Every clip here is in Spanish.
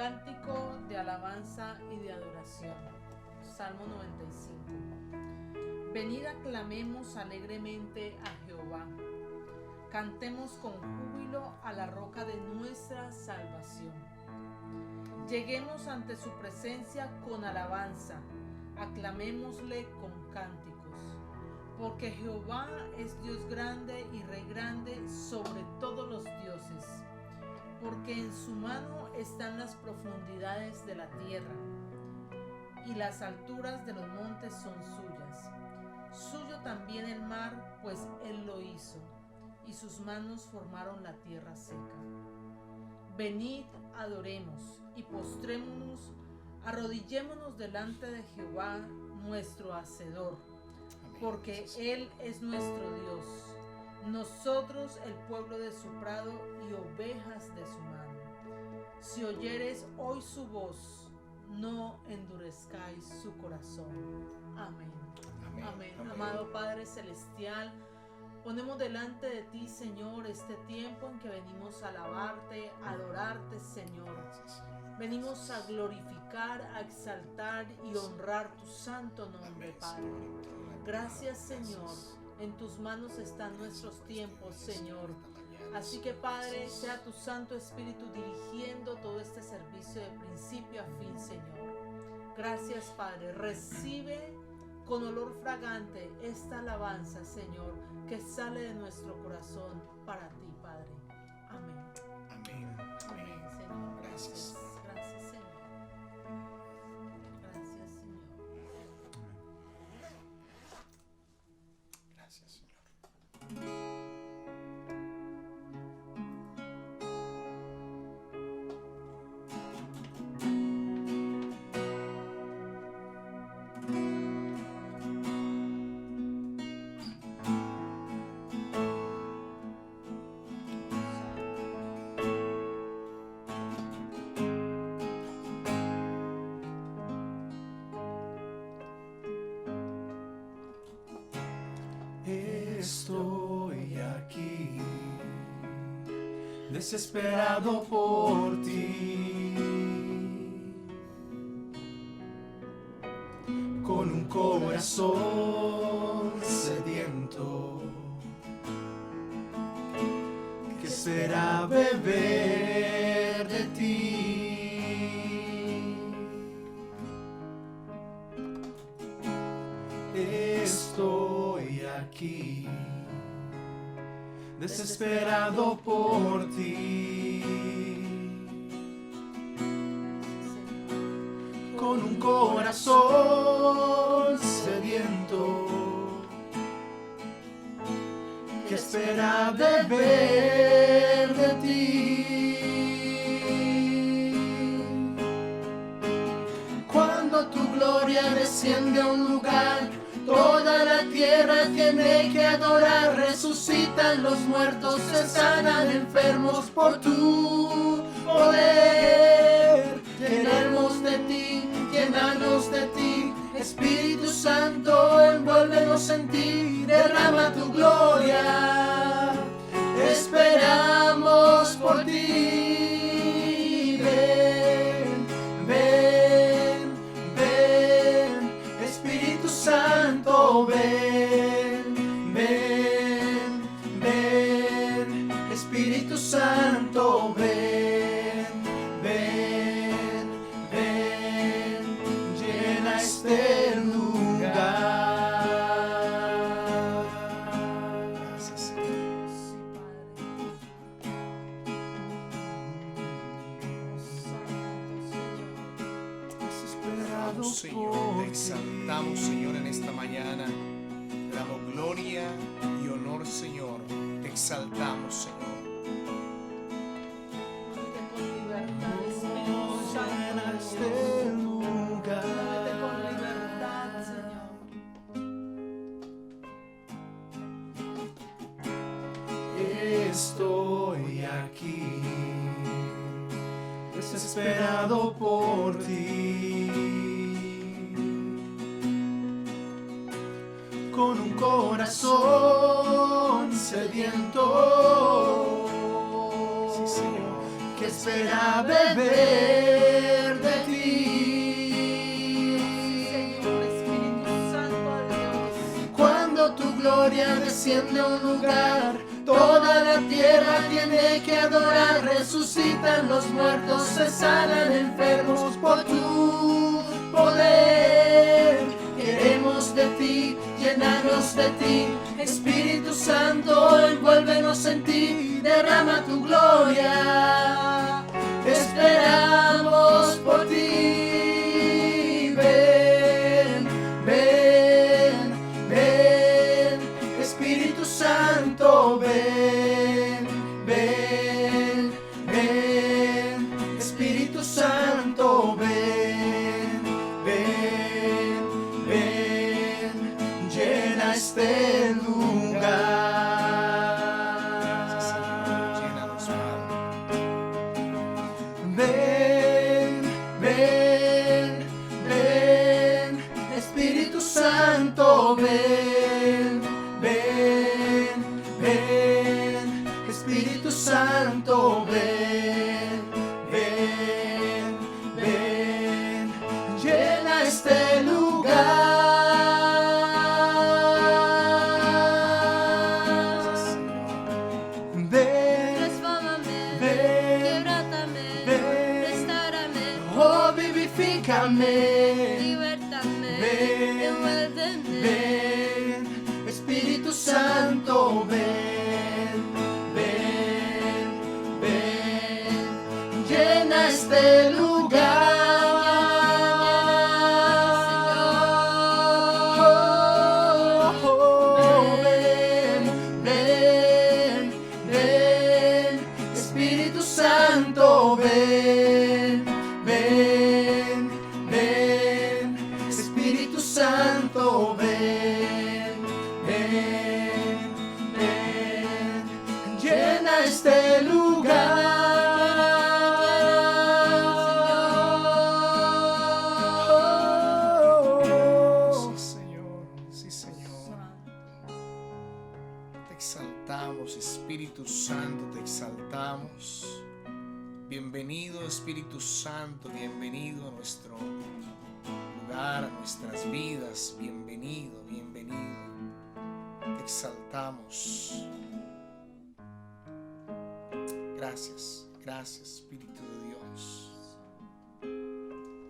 Cántico de alabanza y de adoración. Salmo 95. Venid, aclamemos alegremente a Jehová. Cantemos con júbilo a la roca de nuestra salvación. Lleguemos ante su presencia con alabanza. Aclamémosle con cánticos. Porque Jehová es Dios grande y Rey grande sobre todos los dioses. Porque en su mano están las profundidades de la tierra, y las alturas de los montes son suyas. Suyo también el mar, pues él lo hizo, y sus manos formaron la tierra seca. Venid, adoremos, y postrémonos, arrodillémonos delante de Jehová, nuestro Hacedor, porque él es nuestro Dios. Nosotros el pueblo de su prado y ovejas de su mano. Si oyereis hoy su voz, no endurezcáis su corazón. Amén. Amén. Amén. Amén. Amado Padre Celestial, ponemos delante de ti, Señor, este tiempo en que venimos a alabarte, a adorarte, Señor. Venimos a glorificar, a exaltar y honrar tu santo nombre, Padre. Gracias, Señor. En tus manos están nuestros tiempos, Señor. Así que, Padre, sea tu Santo Espíritu dirigiendo todo este servicio de principio a fin, Señor. Gracias, Padre. Recibe con olor fragante esta alabanza, Señor, que sale de nuestro corazón para ti, Padre. Amén. Amén. Amén, Señor. Gracias. Gracias, Señor. Gracias, Señor. Gracias, Señor. Estoy aquí, desesperado por ti, con un corazón sediento que espera beber de ti. Estoy aquí, desesperado por ti, con un corazón sediento que espera beber de ti. Cuando tu gloria desciende a un lugar, toda la tierra tiene que adorar. Resucitan los muertos, se sanan enfermos por tu poder. Queremos de ti, llénanos de ti. Espíritu Santo, envuélvenos en ti. Derrama tu gloria, esperamos por ti. Ven, ven, ven, Espíritu Santo, ven, ven, ven, Espíritu Santo, ven, ven, ven, llena este lugar. Gracias, Señor. Desesperado, Señor, te exaltamos, Señor, en esta mañana. Te damos gloria y honor, Señor. Te exaltamos, Señor. Muévete con libertad, Espíritu Santo. Llena este lugar. Muévete con libertad, Señor. Estoy aquí, desesperado por ti, con un corazón sediento, Sí, Señor. que espera beber desciende a un lugar, toda la tierra tiene que adorar. Resucitan los muertos, se sanan enfermos por tu poder. Queremos de ti, llenarnos de ti, Espíritu Santo, envuélvenos en ti, derrama tu gloria. Esperamos por ti, ven, ven, ven, Espíritu Santo, ven, ven, ven, Espíritu Santo, ven, ven, ven, llena este lugar. Ven, ven, ven, Espíritu Santo, ven, ven, ven, Espíritu Santo, ven, ven, ven, llena este lugar. Ven, Transfórmame, ven, quebrátame, ven. restaurame, oh, vivifícame. libertame, Ven, envuélveme. ven, Espíritu Santo, ven, ven, ven, llena este lugar. Oh, ven, ven, ven, Espíritu Santo, ven, ven, ven, Espíritu Santo, ven, ven, ven, llena este lugar. Sí, Señor, sí, Señor. Te exaltamos, Espíritu Santo, te exaltamos. Bienvenido, Espíritu Santo, bienvenido a nuestro lugar, a nuestras vidas. Bienvenido, bienvenido. Te exaltamos. Gracias, gracias, Espíritu de Dios.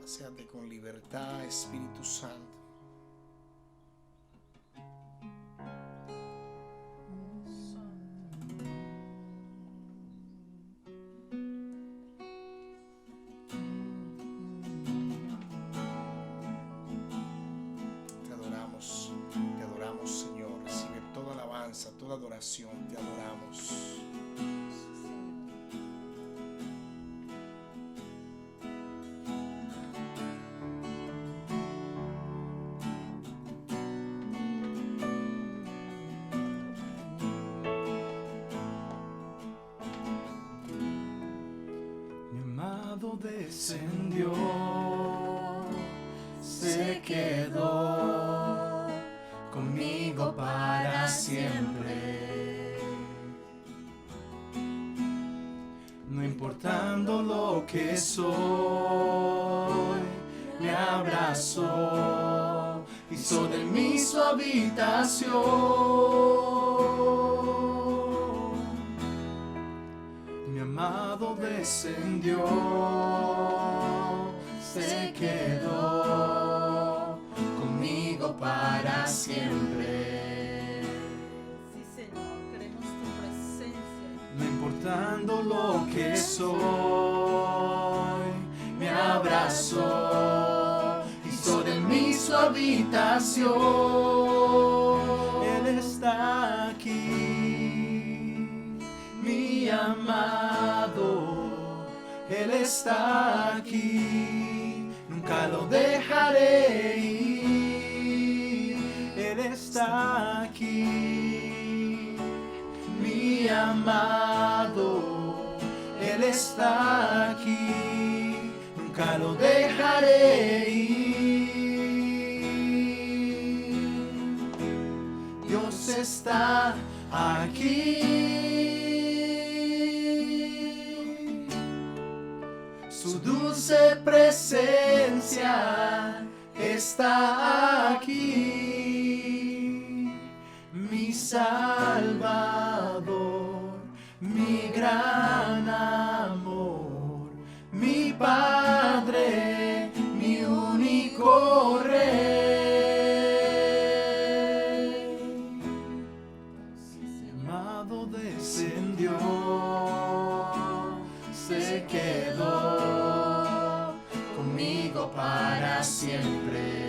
Paséate con libertad, Espíritu Santo. Te adoramos, Señor. Recibe toda alabanza, toda adoración. Te adoramos. Mi amado descendió, se quedó conmigo para siempre. No importando lo que soy, me abrazó, hizo de mí su habitación. Mi amado descendió, se quedó conmigo para siempre. Sí, Señor, queremos tu presencia. No importando lo que soy, me abrazó, hizo de mí su habitación. Él está aquí, mi amado, Él está aquí, nunca lo dejaré ir. Él está aquí, mi amado, Él está aquí, nunca lo dejaré ir. Dios está aquí, su dulce presencia está aquí. Mi Salvador, mi gran amor, mi Padre, mi único Rey. Amado descendió, se quedó conmigo para siempre.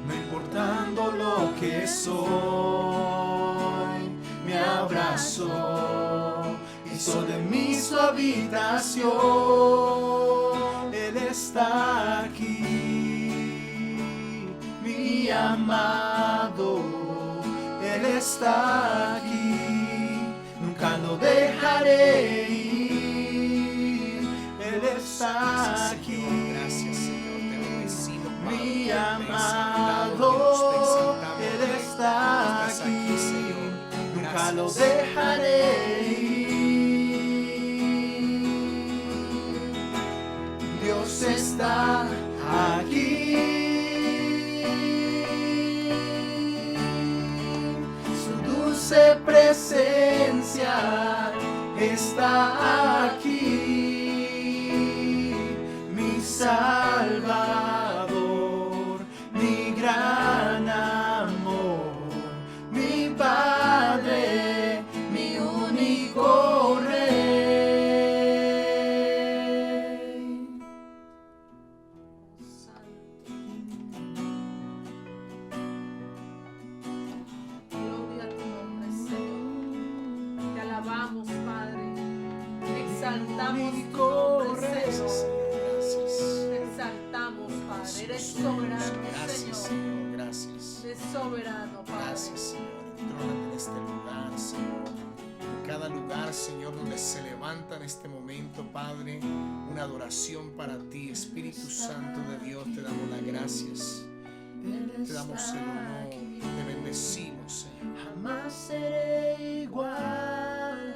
No importando lo que soy, me abrazó, hizo de mí su habitación. Él está aquí, mi amado, Él está aquí, nunca lo dejaré ir. Él está aquí, Gracias, Señor. Te bendecimos, Padre. mi Te amado, exaltamos, Él Dios. está Estás aquí, aquí, Señor. nunca lo Gracias. dejaré ir. Dios está aquí, su dulce presencia está aquí, mi Salvador, mi gran amor, mi Padre, mi único Rey. Gloria a tu nombre, Señor. Te alabamos, Padre. Exaltamos tu nombre, Gracias, Señor. Señor. Gracias. Te exaltamos, Padre. Eres soberano, Gracias, Señor. Señor. Gracias. Eres soberano, Padre. Gracias, Señor. Entrónate en este lugar, Señor. En cada lugar, Señor, donde se levanta en este momento, Padre, una adoración para ti, Espíritu Santo de Dios. Te damos las gracias. Te damos el honor. Te bendecimos, Señor. Jamás seré igual,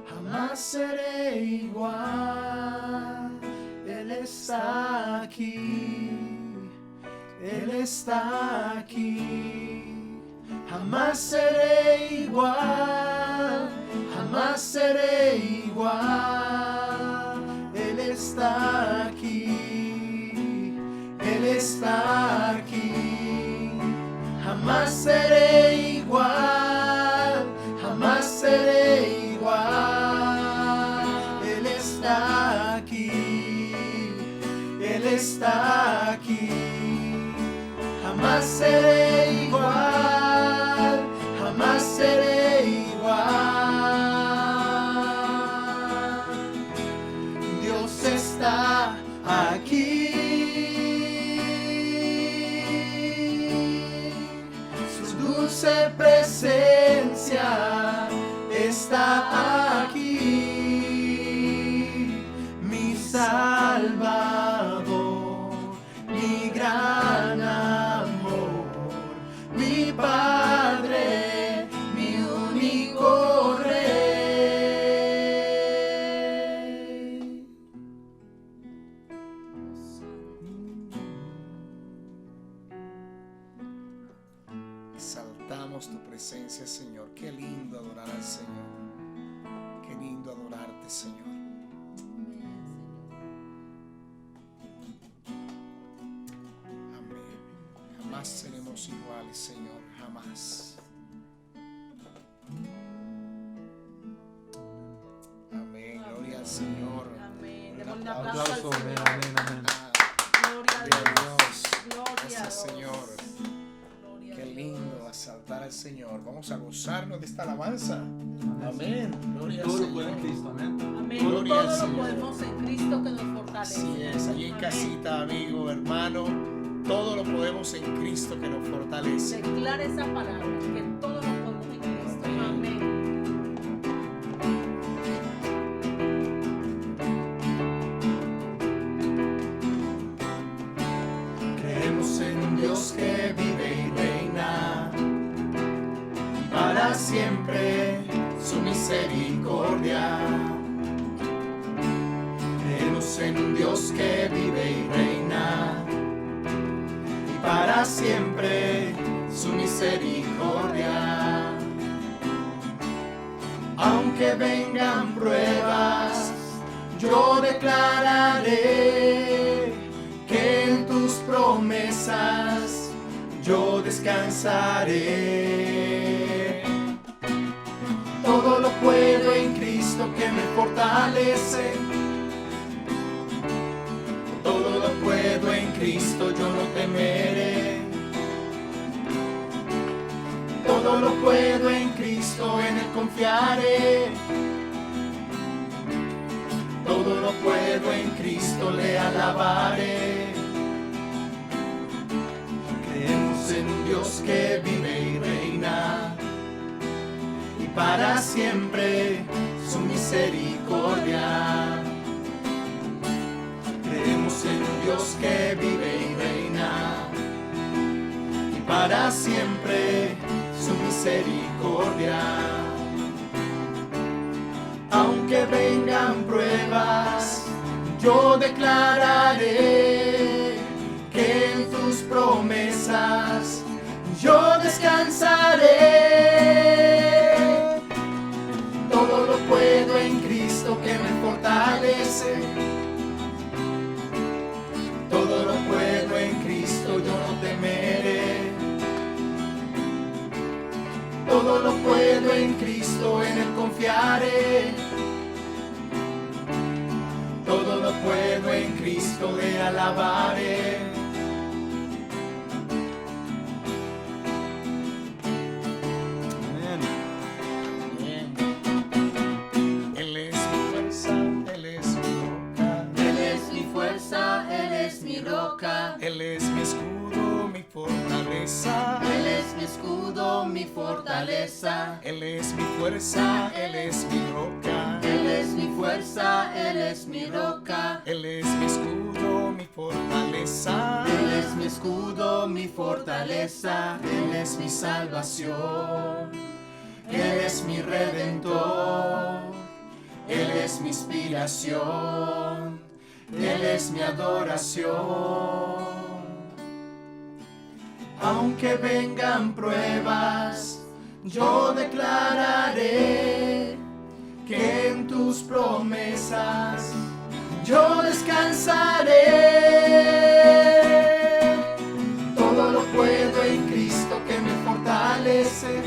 jamás seré igual. Él está aquí, Él está aquí. Jamás seré igual, jamás seré igual. Él está aquí, Él está aquí. Jamás seré igual, jamás seré igual. Él está aquí, Él está aquí. Jamás seré igual, jamás seré igual. Dios está aquí. Dulce presencia está aquí, mi Salvador, mi gran amor, mi Padre, mi único Rey. Exaltamos tu presencia, Señor. Qué lindo adorar al Señor. Qué lindo adorarte, Señor. Amén. Jamás seremos iguales, Señor. Jamás. Amén. Gloria al Señor. Amén. Un Démosle un aplauso. aplauso al Señor. Gloria a Gloria a Dios. Dios. Gloria a Gracias, Dios. Señor. Gloria a Qué Dios. lindo exaltar al Señor. Vamos a gozarnos de esta alabanza. Amén. Gloria al Todo lo Señor. puede en Cristo, amén. Amén. Gloria al Todo lo Señor. podemos en Cristo que nos fortalece. Así es, allí en Amén. casita, amigo, hermano, todo lo podemos en Cristo que nos fortalece. Declara esa palabra, que todo lo podemos en Cristo. Amén. Creemos en un Dios que vive y reina para siempre, su misericordia. Creemos en un Dios que vive y reina para siempre su misericordia. Aunque vengan pruebas, yo declararé que en tus promesas yo descansaré. Todo lo puedo en Cristo que me fortalece. Todo lo puedo en Cristo, yo no temeré. Todo lo puedo en Cristo, en Él confiaré. Todo lo puedo en Cristo, le alabaré. Creemos en Dios que vive y reina, y para siempre su misericordia. Creemos en Dios que vive y reina, y para siempre su misericordia. Aunque vengan pruebas, yo declararé que en tus promesas yo descansaré. Todo lo puedo en Cristo que me fortalece. Todo lo puedo en Cristo, yo no temeré. Todo lo puedo en Cristo, en Él confiaré. Todo lo puedo en Cristo, le alabaré. Amén. Él es mi fuerza, Él es mi roca. Él es mi fuerza, Él es mi roca. Él es mi escudo, mi fortaleza. Él es mi escudo, mi fortaleza. Él es mi fuerza, Él es mi roca. Él es mi fuerza, Él es mi roca. Él es mi escudo, mi fortaleza. Él es mi escudo, mi fortaleza. Él es mi salvación. Él es mi redentor. Él es mi inspiración. Él es mi adoración. Aunque vengan pruebas, yo declararé que en tus promesas yo descansaré. Todo lo puedo en Cristo que me fortalece.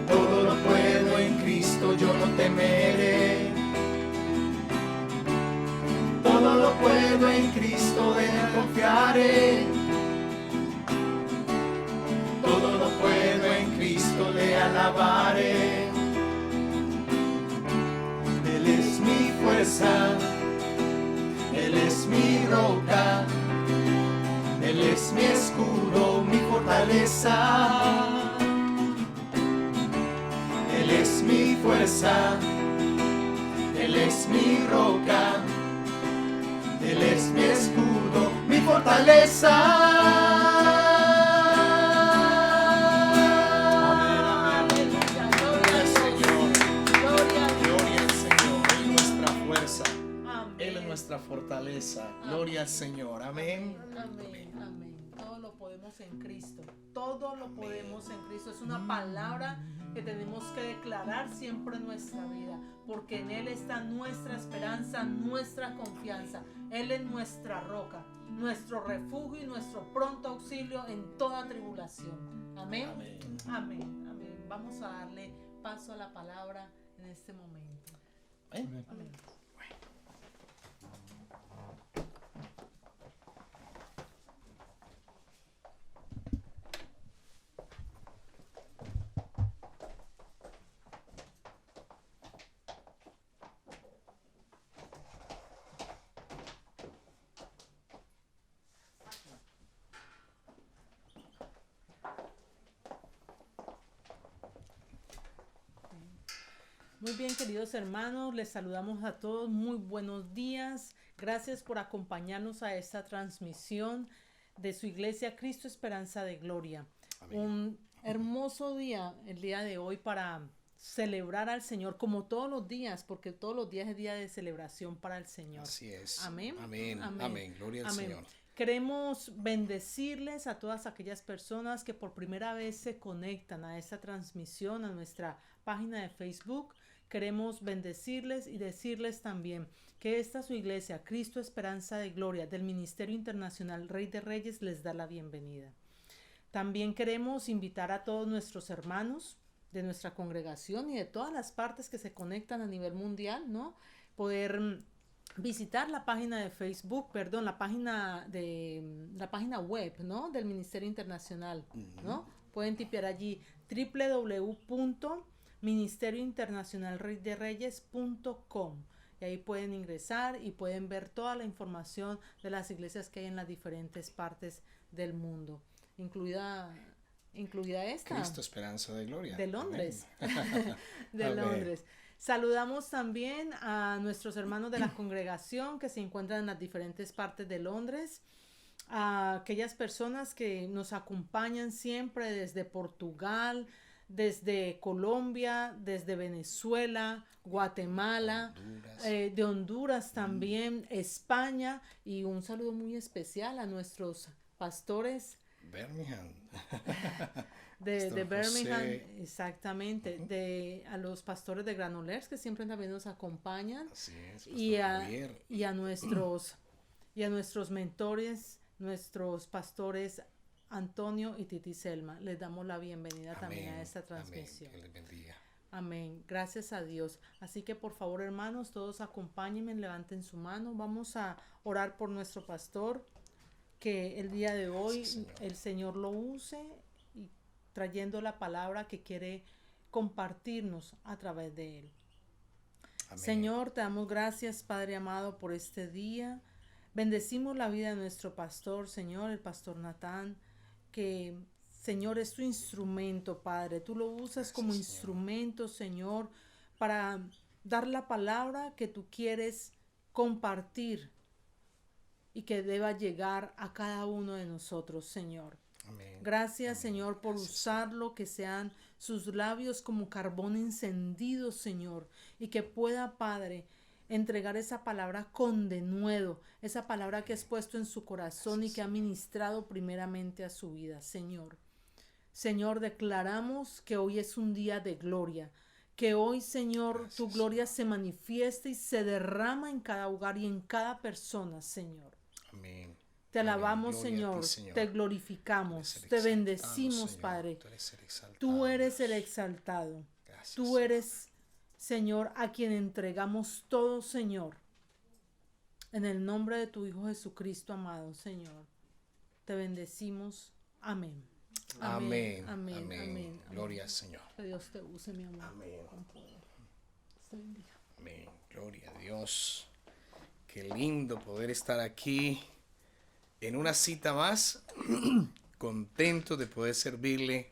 Todo lo puedo en Cristo, yo no temeré. Todo lo puedo en Cristo, en Él confiaré. Todo lo puedo en Cristo, le alabaré. Él es mi fuerza, Él es mi roca, Él es mi escudo, mi fortaleza. Él es mi fuerza, Él es mi roca, Él es mi escudo, mi fortaleza. Gloria al Señor. Gloria a Dios. Gloria al Señor. Él es nuestra fuerza. Amén. Él es nuestra fortaleza. Gloria al Señor. Amén. Amén, amén. Todo lo podemos en Cristo. Todo lo podemos en Cristo. Es una palabra que tenemos que declarar siempre en nuestra vida, porque en Él está nuestra esperanza, nuestra confianza. Él es nuestra roca, nuestro refugio y nuestro pronto auxilio en toda tribulación. Amén. Amén. Amén. Amén. Vamos a darle paso a la palabra en este momento. Amén. Amén. Muy bien, queridos hermanos, les saludamos a todos. Muy buenos días. Gracias por acompañarnos a esta transmisión de su iglesia Cristo Esperanza de Gloria. Amén. Un hermoso día el día de hoy para celebrar al Señor, como todos los días, porque todos los días es día de celebración para el Señor. Así es. Amén. Amén. Amén. Amén. Gloria al Amén. Señor. Queremos bendecirles a todas aquellas personas que por primera vez se conectan a esta transmisión, a nuestra página de Facebook. Queremos bendecirles y decirles también que esta su iglesia, Cristo Esperanza de Gloria, del Ministerio Internacional Rey de Reyes, les da la bienvenida. También queremos invitar a todos nuestros hermanos de nuestra congregación y de todas las partes que se conectan a nivel mundial, ¿no? Poder visitar la página de Facebook, la página web, ¿no? Del Ministerio Internacional, ¿no? Pueden tipear allí www.ministeriointernacionalreydereyes.com y ahí pueden ingresar y pueden ver toda la información de las iglesias que hay en las diferentes partes del mundo, incluida esta. Cristo Esperanza de Gloria. De Londres. De Amén. Londres. Saludamos también a nuestros hermanos de la congregación que se encuentran en las diferentes partes de Londres, a aquellas personas que nos acompañan siempre desde Portugal, desde Colombia, desde Venezuela, Guatemala, de Honduras también, España, y un saludo muy especial a nuestros pastores Birmingham. de Birmingham, José. exactamente, a los pastores de Granollers que siempre también nos acompañan, Así es, y Pastor a nuestros mentores, nuestros pastores Antonio y Titi Selma. Les damos la bienvenida también a esta transmisión. Amén. Que les bendiga. Amén, gracias a Dios. Así que por favor, hermanos, todos acompáñenme, levanten su mano. Vamos a orar por nuestro pastor, que el día de hoy Gracias, Señor. el Señor lo use y trayendo la palabra que quiere compartirnos a través de él. Amén. Señor, te damos gracias, Padre amado, por este día. Bendecimos la vida de nuestro pastor, Señor, el pastor Natán, que, Señor, es tu instrumento, Padre. Tú lo usas Gracias, como Señor. instrumento, Señor, para dar la palabra que tú quieres compartir y que deba llegar a cada uno de nosotros, Señor. Amén. Gracias, Amén. Señor, por Gracias, usarlo, que sean sus labios como carbón encendido, Señor, y que pueda, Padre, entregar esa palabra con denuedo, esa palabra que has puesto en su corazón y que ha ministrado primeramente a su vida, Señor. Señor, declaramos que hoy es un día de gloria, que hoy, Señor, Gracias, tu gloria se manifiesta y se derrama en cada hogar y en cada persona, Señor. Amén. Te alabamos, Amén. Gloria a ti, Señor, te glorificamos, Tú eres el te exaltado, bendecimos, Señor. Padre. Tú eres el exaltado, Tú eres el Dios. exaltado. Gracias, Tú Señor. eres, Señor, a quien entregamos todo, Señor. En el nombre de tu Hijo Jesucristo, amado, Señor. Te bendecimos. Amén. Amén. Amén. Amén. Amén. Gloria al Señor. Que Dios te use, mi amor. Amén. Con poder. Te bendiga. Amén. Gloria a Dios. Qué lindo poder estar aquí en una cita más. Contento de poder servirle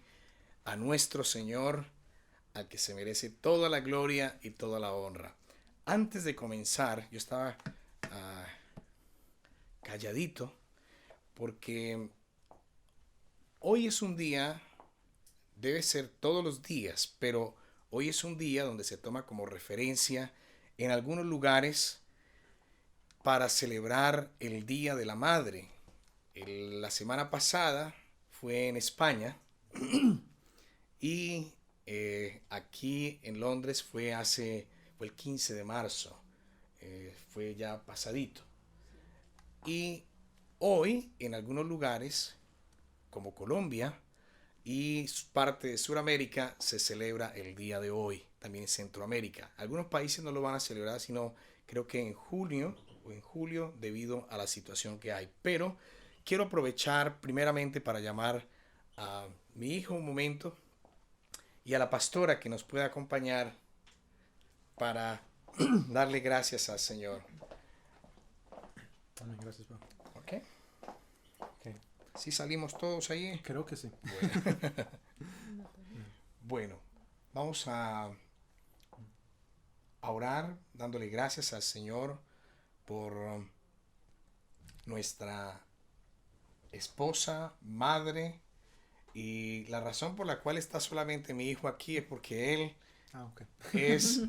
a nuestro Señor, al que se merece toda la gloria y toda la honra. Antes de comenzar, yo estaba calladito porque hoy es un día, debe ser todos los días, pero hoy es un día donde se toma como referencia en algunos lugares para celebrar el Día de la Madre. La semana pasada fue en España y aquí en Londres fue el 15 de marzo, fue ya pasadito. Y hoy en algunos lugares como Colombia y parte de Sudamérica se celebra el día de hoy, también en Centroamérica. Algunos países no lo van a celebrar sino creo que en junio o en julio debido a la situación que hay. Pero quiero aprovechar primeramente para llamar a mi hijo un momento y a la pastora que nos pueda acompañar para darle gracias al Señor. Amén, gracias, papá. ¿Ok? Ok, ¿Sí salimos todos ahí? creo que sí. Bueno, vamos a orar dándole gracias al Señor por nuestra esposa, madre, y la razón por la cual está solamente mi hijo aquí es porque él Ok. es,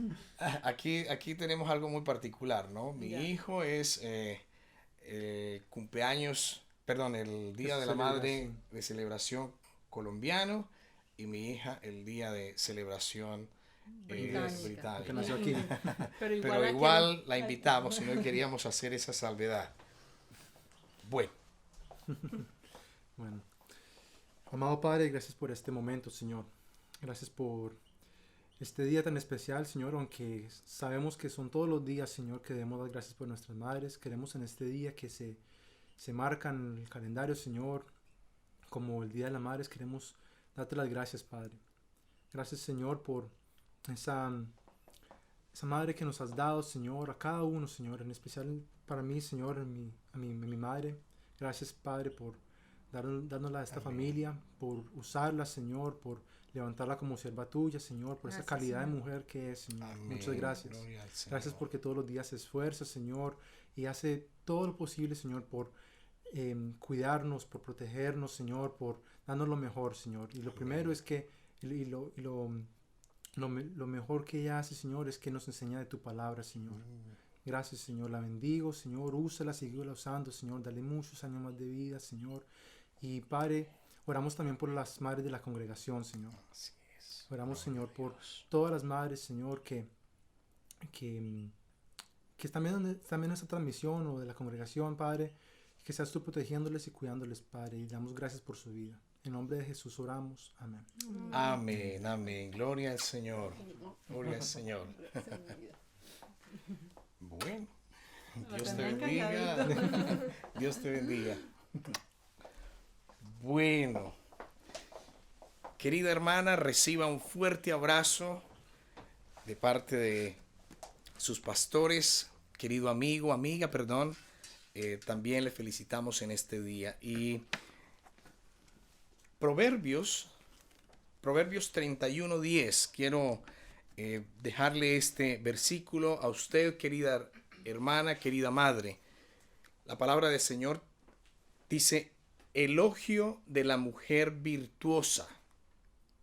aquí tenemos algo muy particular, ¿no? Mi Ya. hijo es cumpleaños perdón, el Día De de la Madre celebración. de celebración colombiano y mi hija el Día de celebración Británica. Porque británica. nació aquí. Pero aquí igual la invitamos y no queríamos hacer esa salvedad. Bueno, Bueno, amado Padre, gracias por este momento, Señor. Gracias por este día tan especial, Señor, aunque sabemos que son todos los días, Señor, que debemos dar gracias por nuestras madres. Queremos en este día que se marca en el calendario, Señor, como el Día de las Madres, queremos darte las gracias, Padre. Gracias, Señor, por esa madre que nos has dado, Señor, a cada uno, Señor, en especial para mí, Señor, a mi madre. Gracias, Padre, por dárnosla a esta familia, por usarla, Señor, por levantarla como sierva tuya, Señor, por esa Gracias, calidad Señor. de mujer que es, Señor. amén. Muchas gracias. Gloria al Señor. Gracias porque todos los días se esfuerza, Señor, y hace todo lo posible, Señor, por cuidarnos, por protegernos, Señor, por darnos lo mejor, Señor. Y lo primero es que, lo mejor que ella hace, Señor, es que nos enseña de tu palabra, Señor. Gracias, Señor. La bendigo, Señor. Úsala, síguela usando, Señor. Dale muchos años más de vida, Señor. Y Padre, oramos también por las madres de la congregación, Señor. Así es. Oramos, Gloria Señor, a por Dios. todas las madres, Señor, que están viendo esta transmisión o de la congregación, Padre. Que seas tú protegiéndoles y cuidándoles, Padre. Y damos gracias por su vida. En nombre de Jesús oramos. Amén. Amén, amén. Gloria al Señor. Gloria al Señor. Bueno, Dios te bendiga. Dios te bendiga. Bueno, querida hermana, reciba un fuerte abrazo de parte de sus pastores, querido amigo, amiga, perdón. También le felicitamos en este día. Y Proverbios 31:10. Quiero dejarle este versículo a usted, querida hermana, querida madre. La palabra del Señor dice: elogio de la mujer virtuosa.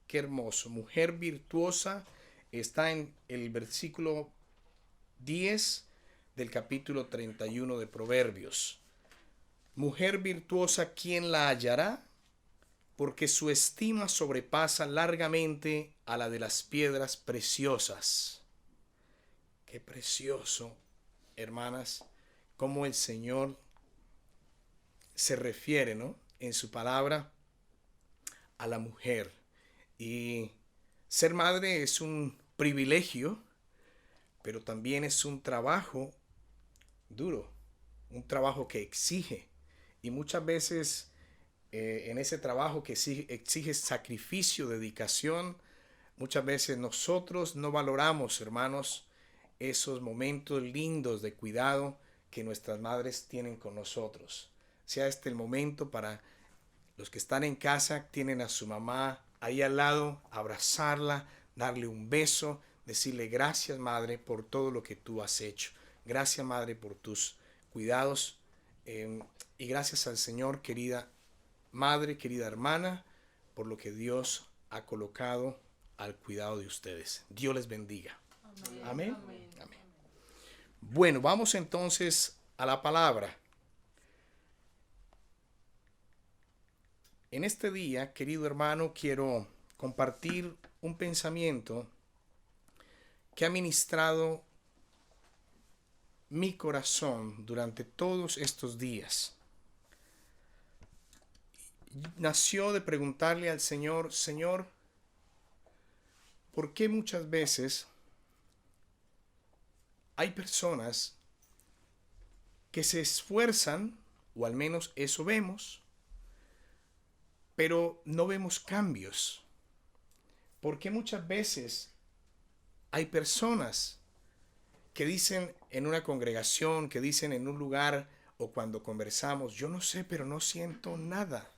Qué hermoso. Mujer virtuosa está en el versículo 10 del capítulo 31 de Proverbios. Mujer virtuosa, ¿quién la hallará? Porque su estima sobrepasa largamente a la de las piedras preciosas. Qué precioso, hermanas, cómo el Señor se refiere, ¿no?, en su palabra a la mujer. Y ser madre es un privilegio, pero también es un trabajo duro, un trabajo que exige. Y muchas veces en ese trabajo que exige sacrificio, dedicación, muchas veces nosotros no valoramos, hermanos, esos momentos lindos de cuidado que nuestras madres tienen con nosotros. Sea este el momento para los que están en casa, tienen a su mamá ahí al lado, abrazarla, darle un beso, decirle gracias, madre, por todo lo que tú has hecho. Gracias, madre, por tus cuidados. Y gracias al Señor, querida madre, querida hermana, por lo que Dios ha colocado al cuidado de ustedes. Dios les bendiga. Amén. Amén. Amén. Bueno, vamos entonces a la palabra. En este día, querido hermano, quiero compartir un pensamiento que ha ministrado mi corazón durante todos estos días. Nació de preguntarle al Señor: Señor, ¿por qué muchas veces hay personas que se esfuerzan, o al menos eso vemos, pero no vemos cambios? ¿Por qué muchas veces hay personas que dicen en una congregación, que dicen en un lugar o cuando conversamos: yo no sé, pero no siento nada?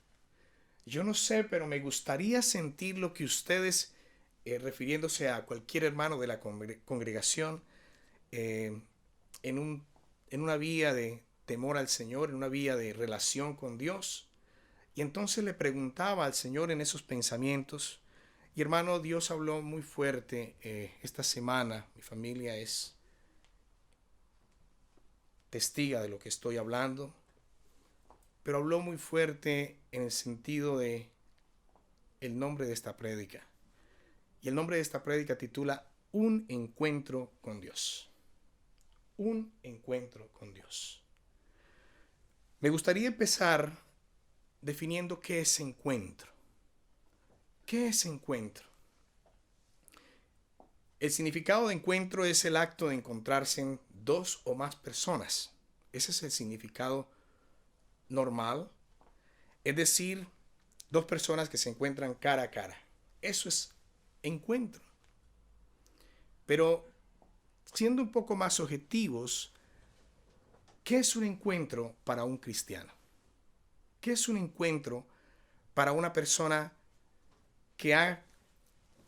Yo no sé, pero me gustaría sentir lo que ustedes, refiriéndose a cualquier hermano de la congregación, en una vía de temor al Señor, en una vía de relación con Dios. Y entonces le preguntaba al Señor en esos pensamientos. Y hermano, Dios habló muy fuerte esta semana. Mi familia es testiga de lo que estoy hablando. pero habló muy fuerte en el sentido de el nombre de esta prédica. Y el nombre de esta prédica titula Un encuentro con Dios. Un encuentro con Dios. Me gustaría empezar definiendo qué es encuentro. ¿Qué es encuentro? El significado de encuentro es el acto de encontrarse en dos o más personas. Ese es el significado normal. Es decir, dos personas que se encuentran cara a cara. Eso es encuentro. Pero siendo un poco más objetivos, ¿qué es un encuentro para un cristiano? ¿Qué es un encuentro para una persona que ha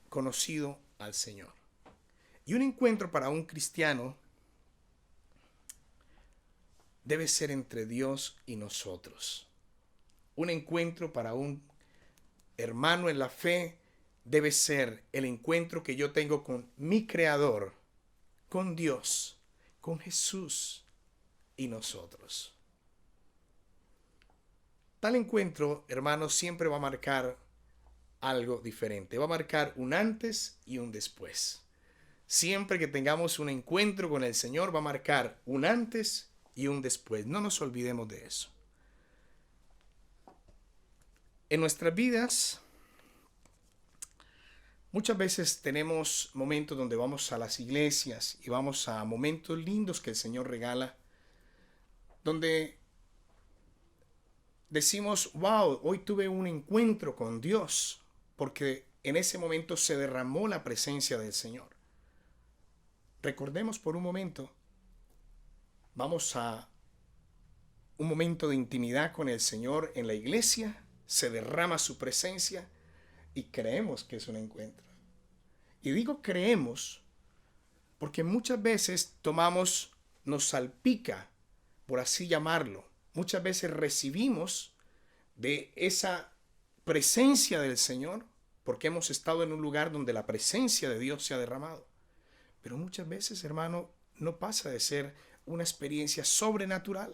conocido al Señor? Y un encuentro para un cristiano debe ser entre Dios y nosotros. Un encuentro para un hermano en la fe debe ser el encuentro que yo tengo con mi Creador, con Dios, con Jesús y nosotros. Tal encuentro, hermanos, siempre va a marcar algo diferente. Va a marcar un antes y un después. Siempre que tengamos un encuentro con el Señor, va a marcar un antes y un después. No nos olvidemos de eso. En nuestras vidas, muchas veces tenemos momentos donde vamos a las iglesias y vamos a momentos lindos que el Señor regala, donde decimos, wow, hoy tuve un encuentro con Dios, porque en ese momento se derramó la presencia del Señor. Recordemos por un momento, vamos a un momento de intimidad con el Señor en la iglesia, se derrama su presencia y creemos que es un encuentro. Y digo creemos porque muchas veces nos salpica, por así llamarlo. Muchas veces recibimos de esa presencia del Señor porque hemos estado en un lugar donde la presencia de Dios se ha derramado. Pero muchas veces, hermano, no pasa de ser una experiencia sobrenatural.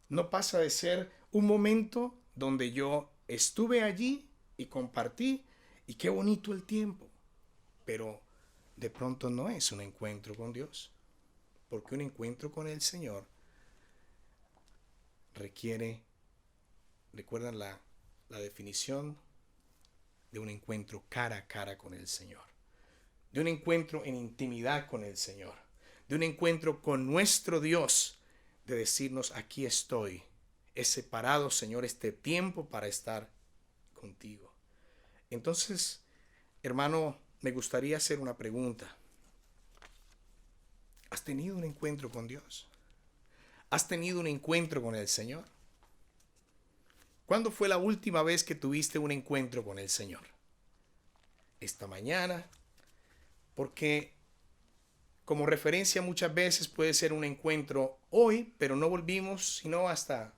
No pasa de ser un momento donde yo estuve allí y compartí y qué bonito el tiempo. Pero de pronto no es un encuentro con Dios. Porque un encuentro con el Señor recuerdan la definición de un encuentro cara a cara con el Señor. De un encuentro en intimidad con el Señor. De un encuentro con nuestro Dios. De decirnos, aquí estoy. He separado, Señor, este tiempo para estar contigo. Entonces, hermano, me gustaría hacer una pregunta. ¿Has tenido un encuentro con Dios? ¿Has tenido un encuentro con el Señor? ¿Cuándo fue la última vez que tuviste un encuentro con el Señor? ¿Esta mañana? Porque como referencia muchas veces puede ser un encuentro hoy, pero no volvimos sino hasta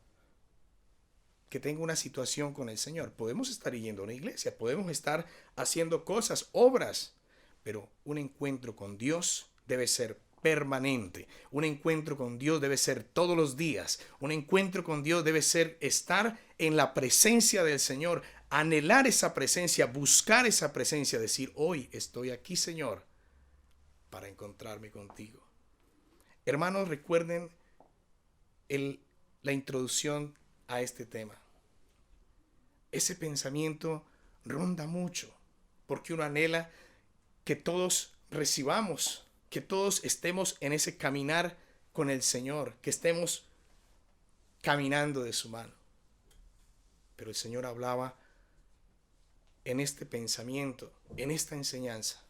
que tenga una situación con el Señor. Podemos estar yendo a una iglesia, podemos estar haciendo cosas, obras, pero un encuentro con Dios debe ser permanente. Un encuentro con Dios debe ser todos los días. Un encuentro con Dios debe ser estar en la presencia del Señor, anhelar esa presencia, buscar esa presencia, decir, hoy estoy aquí, Señor, para encontrarme contigo. Hermanos, recuerden la introducción a este tema. Ese pensamiento ronda mucho, porque uno anhela que todos recibamos, que todos estemos en ese caminar con el Señor, que estemos caminando de su mano. Pero el Señor hablaba en este pensamiento, en esta enseñanza.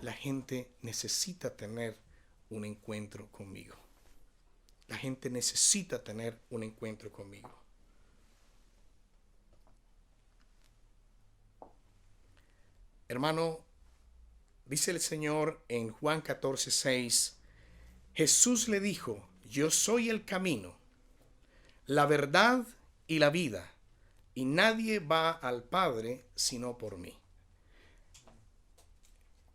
La gente necesita tener un encuentro conmigo. La gente necesita tener un encuentro conmigo. Hermano, dice el Señor en Juan 14:6, Jesús le dijo, yo soy el camino, la verdad y la vida, y nadie va al Padre sino por mí.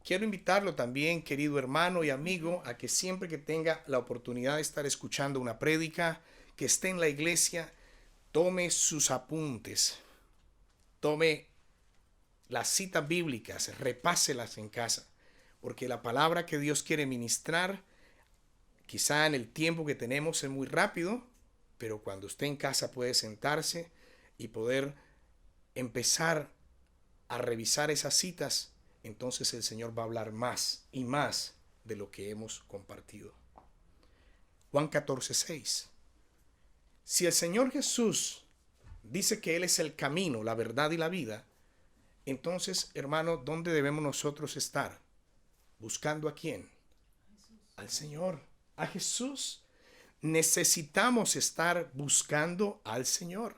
Quiero invitarlo también, querido hermano y amigo, a que siempre que tenga la oportunidad de estar escuchando una prédica, que esté en la iglesia, tome sus apuntes, tome las citas bíblicas, repáselas en casa, porque la palabra que Dios quiere ministrar, quizá en el tiempo que tenemos es muy rápido, pero cuando esté en casa puede sentarse y poder empezar a revisar esas citas, entonces el Señor va a hablar más y más de lo que hemos compartido. Juan 14:6. Si el Señor Jesús dice que Él es el camino, la verdad y la vida, entonces, hermano, ¿dónde debemos nosotros estar? ¿Buscando a quién? Al Señor, a Jesús. Necesitamos estar buscando al Señor,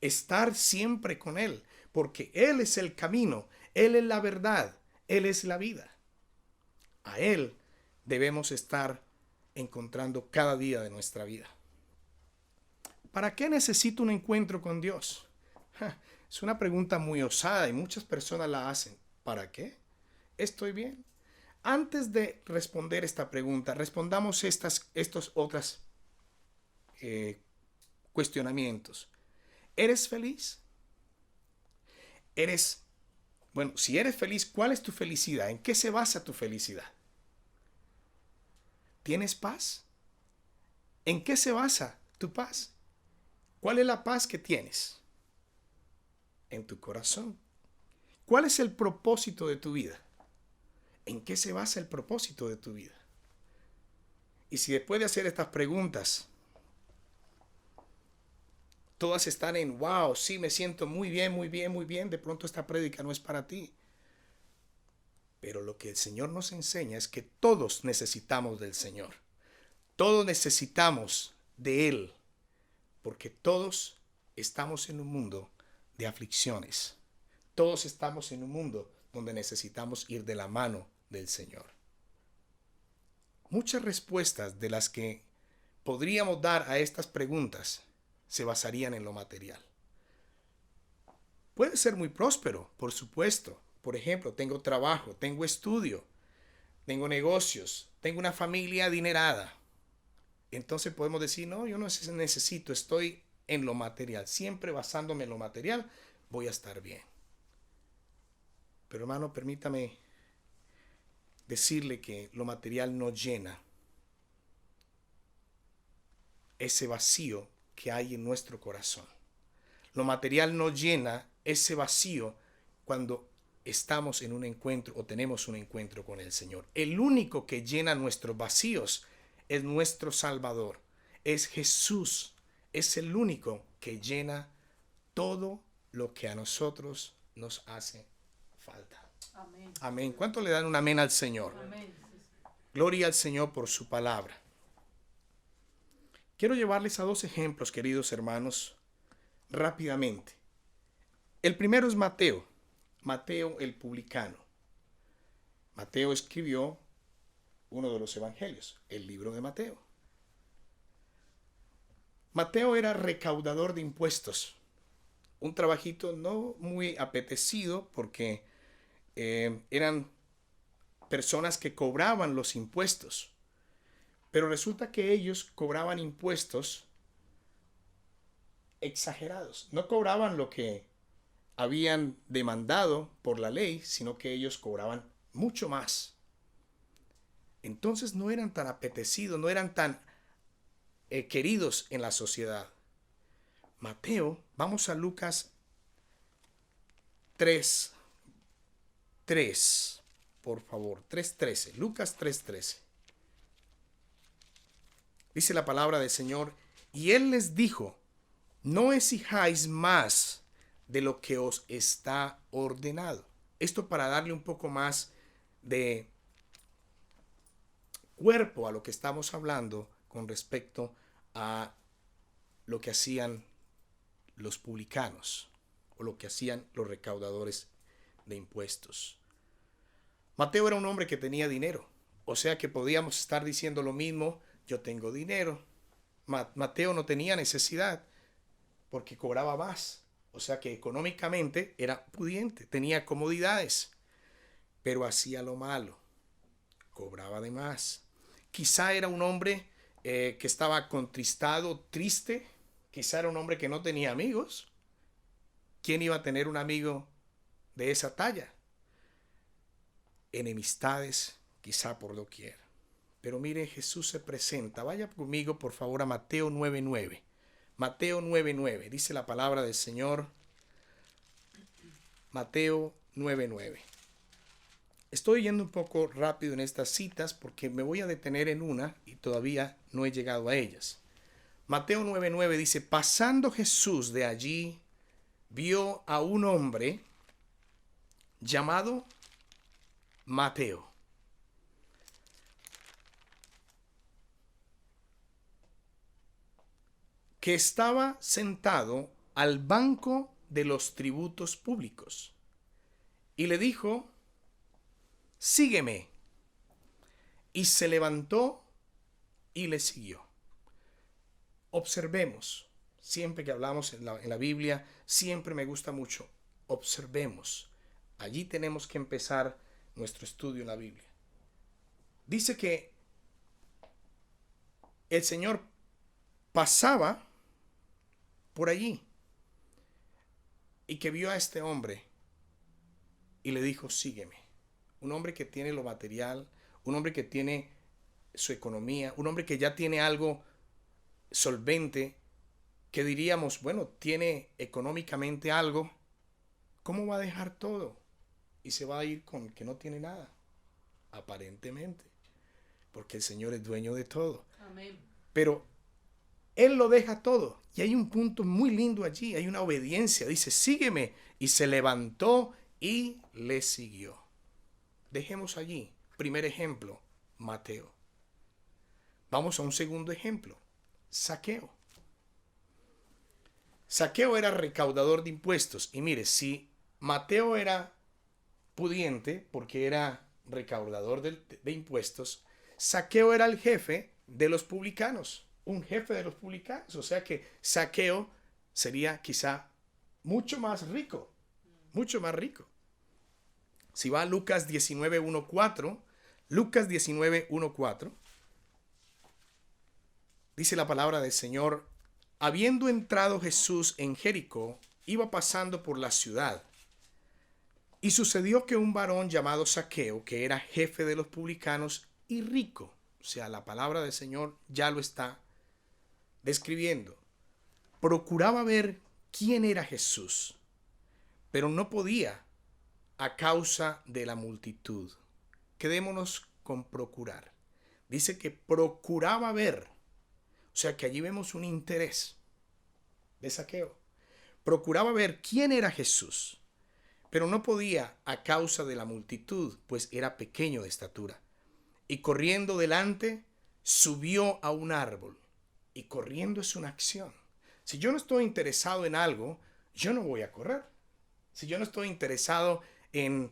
estar siempre con Él, porque Él es el camino, Él es la verdad, Él es la vida. A Él debemos estar encontrando cada día de nuestra vida. ¿Para qué necesito un encuentro con Dios? Es una pregunta muy osada y muchas personas la hacen. ¿Para qué? ¿Estoy bien? Antes de responder esta pregunta, respondamos estos otros cuestionamientos. ¿Eres feliz? Si eres feliz, ¿cuál es tu felicidad? ¿En qué se basa tu felicidad? ¿Tienes paz? ¿En qué se basa tu paz? ¿Cuál es la paz que tienes? En tu corazón. ¿Cuál es el propósito de tu vida? ¿En qué se basa el propósito de tu vida? Y si después de hacer estas preguntas, todas están en wow, sí, me siento muy bien, muy bien, muy bien, de pronto esta prédica no es para ti. Pero lo que el Señor nos enseña es que todos necesitamos del Señor. Todos necesitamos de Él. Porque todos estamos en un mundo de aflicciones. Todos estamos en un mundo donde necesitamos ir de la mano del Señor. Muchas respuestas de las que podríamos dar a estas preguntas se basarían en lo material. Puede ser muy próspero, por supuesto. Por ejemplo, tengo trabajo, tengo estudio, tengo negocios, tengo una familia adinerada. Entonces podemos decir, no, yo no necesito, estoy en lo material. Siempre basándome en lo material, voy a estar bien. Pero hermano, permítame decirle que lo material no llena ese vacío que hay en nuestro corazón. Lo material no llena ese vacío cuando estamos en un encuentro o tenemos un encuentro con el Señor. El único que llena nuestros vacíos es nuestro Salvador, es Jesús, es el único que llena todo lo que a nosotros nos hace falta. Amén. Amén. ¿Cuánto le dan un amén al Señor? Amén. Gloria al Señor por su palabra. Quiero llevarles a dos ejemplos, queridos hermanos, rápidamente. El primero es Mateo, Mateo el publicano. Mateo escribió uno de los evangelios, el libro de Mateo. Mateo era recaudador de impuestos, un trabajito no muy apetecido porque eran personas que cobraban los impuestos, pero resulta que ellos cobraban impuestos exagerados, no cobraban lo que habían demandado por la ley, sino que ellos cobraban mucho más. Entonces no eran tan apetecidos, no eran tan queridos en la sociedad. Mateo, vamos a Lucas 3, por favor, 3:13, Lucas 3:13. Dice la palabra del Señor, y Él les dijo, no exijáis más de lo que os está ordenado. Esto para darle un poco más de cuerpo a lo que estamos hablando con respecto a lo que hacían los publicanos o lo que hacían los recaudadores de impuestos. Mateo era un hombre que tenía dinero, o sea que podíamos estar diciendo lo mismo, yo tengo dinero. Mateo no tenía necesidad porque cobraba más, o sea que económicamente era pudiente, tenía comodidades, pero hacía lo malo, cobraba de más. Quizá era un hombre que estaba contristado, triste, Quizá era un hombre que no tenía amigos. ¿Quién iba a tener un amigo de esa talla? Enemistades, quizá por doquier. Pero mire, Jesús se presenta. Vaya conmigo, por favor, a Mateo 9:9. Mateo 9:9. Dice la palabra del Señor. Mateo 9:9. Estoy yendo un poco rápido en estas citas porque me voy a detener en una y todavía no he llegado a ellas. Mateo 9:9 dice, pasando Jesús de allí, vio a un hombre llamado Mateo, que estaba sentado al banco de los tributos públicos, y le dijo, sígueme. Y se levantó y le siguió. Observemos, siempre que hablamos en la Biblia, siempre me gusta mucho, observemos. Allí tenemos que empezar nuestro estudio en la Biblia. Dice que el Señor pasaba por allí y que vio a este hombre y le dijo, sígueme. Un hombre que tiene lo material, un hombre que tiene su economía, un hombre que ya tiene algo solvente, que diríamos, bueno, tiene económicamente algo, ¿cómo va a dejar todo? Y se va a ir con que no tiene nada, aparentemente, porque el Señor es dueño de todo. Amén. Pero Él lo deja todo. Y hay un punto muy lindo allí, hay una obediencia. Dice, sígueme. Y se levantó y le siguió. Dejemos allí. Primer ejemplo, Mateo. Vamos a un segundo ejemplo, Zaqueo. Zaqueo era recaudador de impuestos. Y mire, si Mateo era pudiente porque era recaudador de impuestos, Zaqueo era el jefe de los publicanos, un jefe de los publicanos. O sea que Zaqueo sería quizá mucho más rico, mucho más rico. Si va a Lucas 19:1-4, Lucas 19:1-4, dice la palabra del Señor, habiendo entrado Jesús en Jericó, iba pasando por la ciudad. Y sucedió que un varón llamado Zaqueo, que era jefe de los publicanos y rico, o sea, la palabra del Señor ya lo está describiendo, procuraba ver quién era Jesús, pero no podía a causa de la multitud. Quedémonos con procurar. Dice que procuraba ver, o sea que allí vemos un interés de Zaqueo. Procuraba ver quién era Jesús, pero no podía a causa de la multitud, pues era pequeño de estatura. Y corriendo delante, subió a un árbol. Y corriendo es una acción. Si yo no estoy interesado en algo, yo no voy a correr. Si yo no estoy interesado en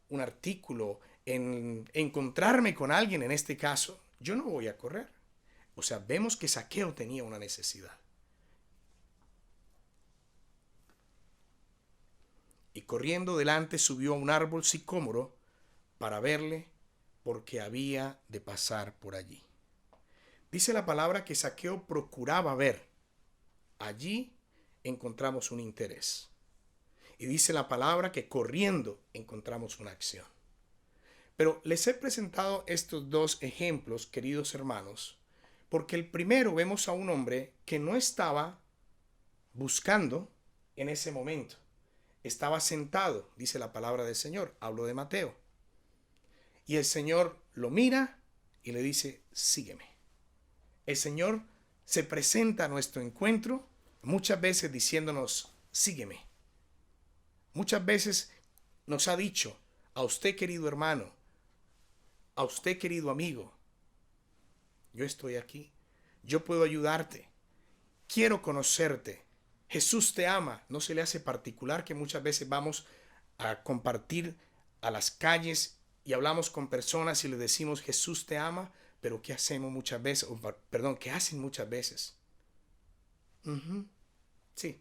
un artículo, en encontrarme con alguien en este caso, yo no voy a correr. O sea, vemos que Zaqueo tenía una necesidad. Y corriendo delante subió a un árbol sicómoro para verle, porque había de pasar por allí. Dice la palabra que Zaqueo procuraba ver. Allí encontramos un interés. Y dice la palabra que corriendo encontramos una acción. Pero les he presentado estos dos ejemplos, queridos hermanos, porque el primero vemos a un hombre que no estaba buscando en ese momento. Estaba sentado, dice la palabra del Señor. Hablo de Mateo. Y el Señor lo mira y le dice, sígueme. El Señor se presenta a nuestro encuentro muchas veces diciéndonos, sígueme. Muchas veces nos ha dicho, a usted querido hermano, a usted querido amigo, yo estoy aquí, yo puedo ayudarte, quiero conocerte, Jesús te ama. ¿No se le hace particular que muchas veces vamos a compartir a las calles y hablamos con personas y les decimos Jesús te ama? Pero ¿qué hacemos muchas veces? ¿Qué hacen muchas veces? Sí,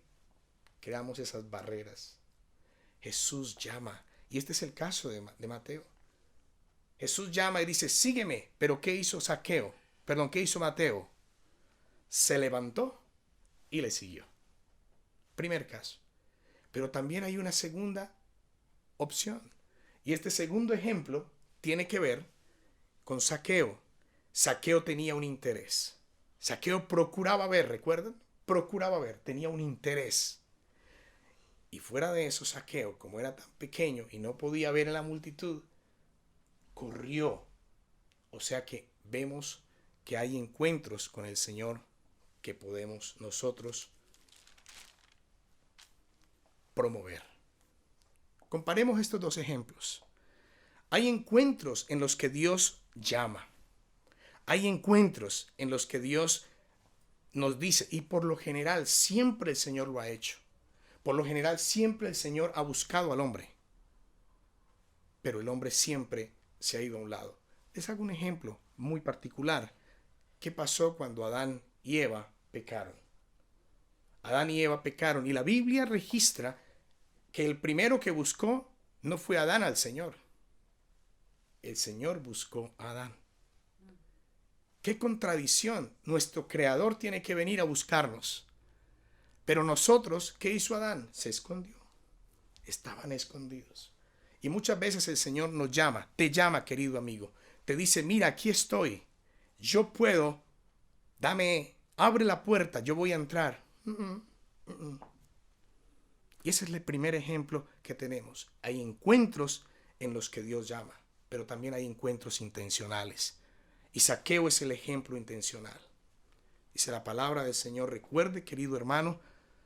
creamos esas barreras. Jesús llama. Y este es el caso de Mateo. Jesús llama y dice, sígueme. Pero ¿qué hizo Zaqueo? ¿Qué hizo Mateo? Se levantó y le siguió. Primer caso. Pero también hay una segunda opción. Y este segundo ejemplo tiene que ver con Zaqueo. Zaqueo tenía un interés. Zaqueo procuraba ver, ¿recuerdan? Procuraba ver, tenía un interés. Y fuera de eso, Zaqueo, como era tan pequeño y no podía ver en la multitud, corrió. O sea que vemos que hay encuentros con el Señor que podemos nosotros promover. Comparemos estos dos ejemplos. Hay encuentros en los que Dios llama. Hay encuentros en los que Dios nos dice, y por lo general siempre el Señor lo ha hecho. Por lo general siempre el Señor ha buscado al hombre. Pero el hombre siempre se ha ido a un lado. Les hago un ejemplo muy particular. ¿Qué pasó cuando Adán y Eva pecaron? Adán y Eva pecaron y la Biblia registra que el primero que buscó no fue Adán al Señor. El Señor buscó a Adán. ¡Qué contradicción! Nuestro Creador tiene que venir a buscarnos. Pero nosotros, ¿qué hizo Adán? Se escondió. Estaban escondidos. Y muchas veces el Señor nos llama, te llama, querido amigo. Te dice, mira, aquí estoy. Yo puedo, abre la puerta, yo voy a entrar. Y ese es el primer ejemplo que tenemos. Hay encuentros en los que Dios llama, pero también hay encuentros intencionales. Y Zaqueo es el ejemplo intencional. Dice la palabra del Señor, recuerde, querido hermano,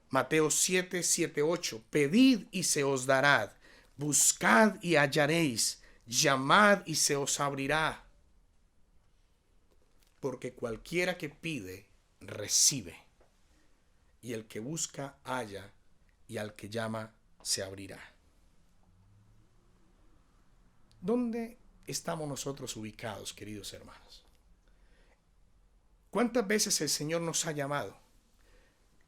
Mateo 7, 7, 8, pedid y se os dará, buscad y hallaréis, llamad y se os abrirá. Porque cualquiera que pide, recibe. Y el que busca, halla, y al que llama, se abrirá. ¿Dónde estamos nosotros ubicados, queridos hermanos? ¿Cuántas veces el Señor nos ha llamado?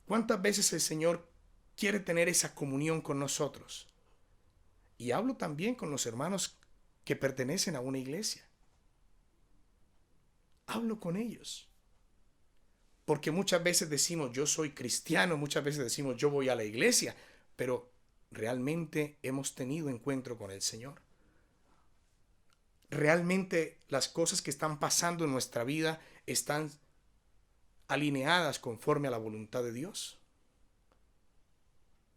¿Cuántas veces el Señor quiere tener esa comunión con nosotros? Y hablo también con los hermanos que pertenecen a una iglesia. Hablo con ellos. Porque muchas veces decimos, yo soy cristiano, muchas veces decimos, yo voy a la iglesia, pero realmente hemos tenido encuentro con el Señor. Realmente las cosas que están pasando en nuestra vida están alineadas conforme a la voluntad de Dios.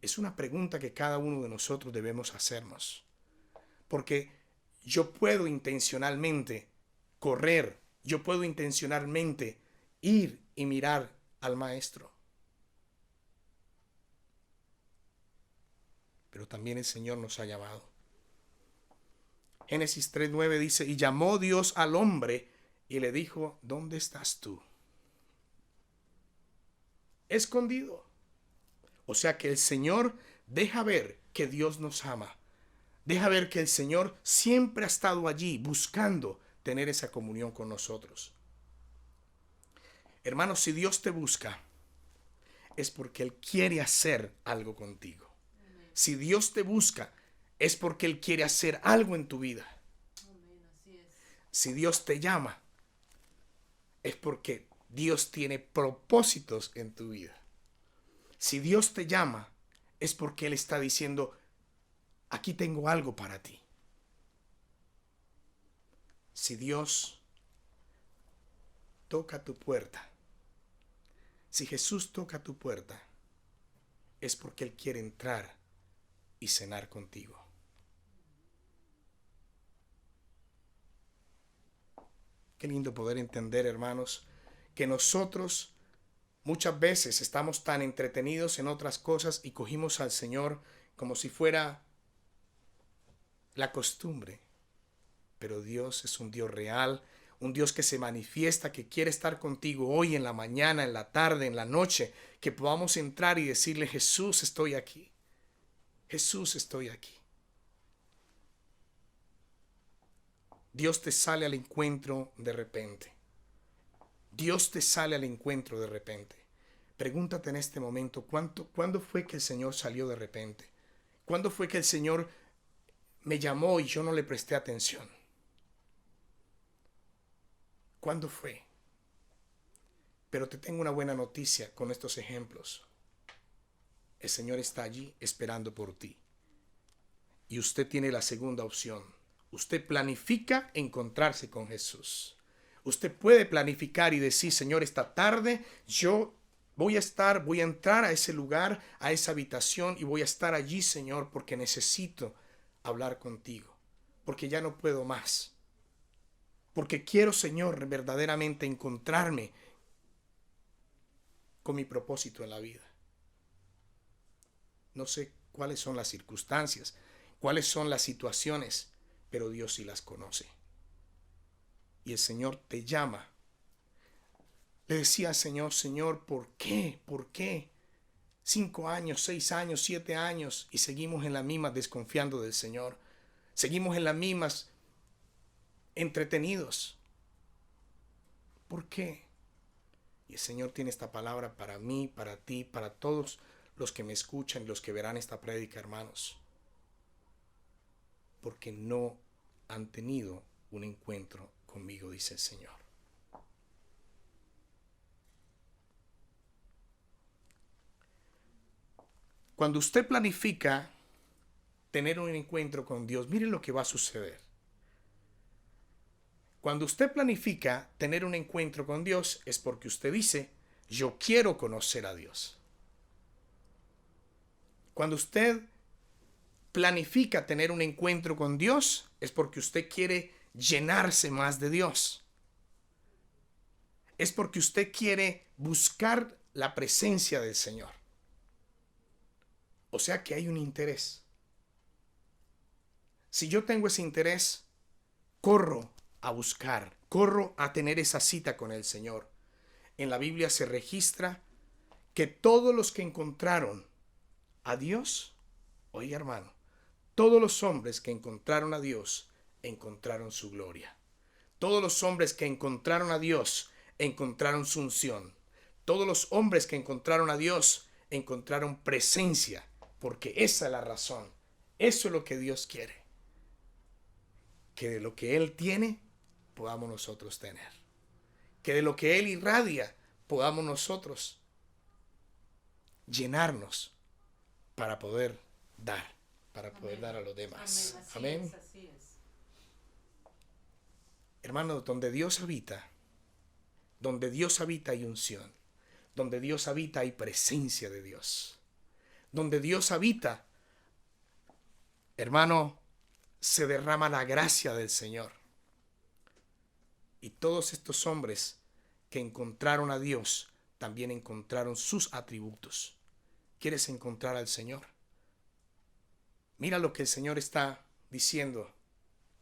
Es una pregunta que cada uno de nosotros debemos hacernos. Porque yo puedo intencionalmente correr, yo puedo intencionalmente ir y mirar al Maestro. Pero también el Señor nos ha llamado. Génesis 3:9 dice, y llamó Dios al hombre y le dijo, ¿dónde estás tú? Escondido. O sea que el Señor deja ver que Dios nos ama. Deja ver que el Señor siempre ha estado allí buscando tener esa comunión con nosotros. Hermanos, si Dios te busca, es porque Él quiere hacer algo contigo. Si Dios te busca, es porque Él quiere hacer algo en tu vida. Si Dios te llama, es porque Dios tiene propósitos en tu vida. Si Dios te llama, es porque Él está diciendo, aquí tengo algo para ti. Si Dios toca tu puerta, si Jesús toca tu puerta, es porque Él quiere entrar y cenar contigo. Qué lindo poder entender, hermanos, que nosotros muchas veces estamos tan entretenidos en otras cosas y cogimos al Señor como si fuera la costumbre. Pero Dios es un Dios real, un Dios que se manifiesta, que quiere estar contigo hoy, en la mañana, en la tarde, en la noche, que podamos entrar y decirle, Jesús, estoy aquí. Jesús, estoy aquí. Dios te sale al encuentro de repente. Dios te sale al encuentro de repente. Pregúntate en este momento, ¿cuándo fue que el Señor salió de repente? ¿Cuándo fue que el Señor me llamó y yo no le presté atención? ¿Cuándo fue? Pero te tengo una buena noticia con estos ejemplos. El Señor está allí esperando por ti. Y usted tiene la segunda opción. Usted planifica encontrarse con Jesús. Usted puede planificar y decir, Señor, esta tarde yo voy a entrar a ese lugar, a esa habitación, y voy a estar allí, Señor, porque necesito hablar contigo, porque ya no puedo más. Porque quiero, Señor, verdaderamente encontrarme con mi propósito en la vida. No sé cuáles son las circunstancias, cuáles son las situaciones, pero Dios sí las conoce. Y el Señor te llama. Le decía al Señor, Señor, ¿por qué? ¿Por qué? 5 años, 6 años, 7 años, y seguimos en las mismas desconfiando del Señor. Seguimos en las mismas entretenidos. ¿Por qué? Y el Señor tiene esta palabra para mí, para ti, para todos los que me escuchan y los que verán esta prédica, hermanos. Porque no han tenido un encuentro conmigo, dice el Señor. Cuando usted planifica tener un encuentro con Dios, miren lo que va a suceder. Cuando usted planifica tener un encuentro con Dios, es porque usted dice, yo quiero conocer a Dios. Cuando usted planifica tener un encuentro con Dios, es porque usted quiere llenarse más de Dios. Es porque usted quiere buscar la presencia del Señor. O sea que hay un interés. Si yo tengo ese interés, corro a buscar, corro a tener esa cita con el Señor. En la Biblia se registra que todos los que encontraron a Dios, oiga hermano, todos los hombres que encontraron a Dios encontraron su gloria. Todos los hombres que encontraron a Dios encontraron su unción. Todos los hombres que encontraron a Dios encontraron presencia, porque esa es la razón. Eso es lo que Dios quiere. Que de lo que Él tiene, podamos nosotros tener. Que de lo que Él irradia, podamos nosotros llenarnos para poder dar, para poder dar a los demás. Amén. Así es. Hermano, donde Dios habita hay unción. Donde Dios habita hay presencia de Dios. Donde Dios habita, hermano, se derrama la gracia del Señor. Y todos estos hombres que encontraron a Dios también encontraron sus atributos. ¿Quieres encontrar al Señor? Mira lo que el Señor está diciendo.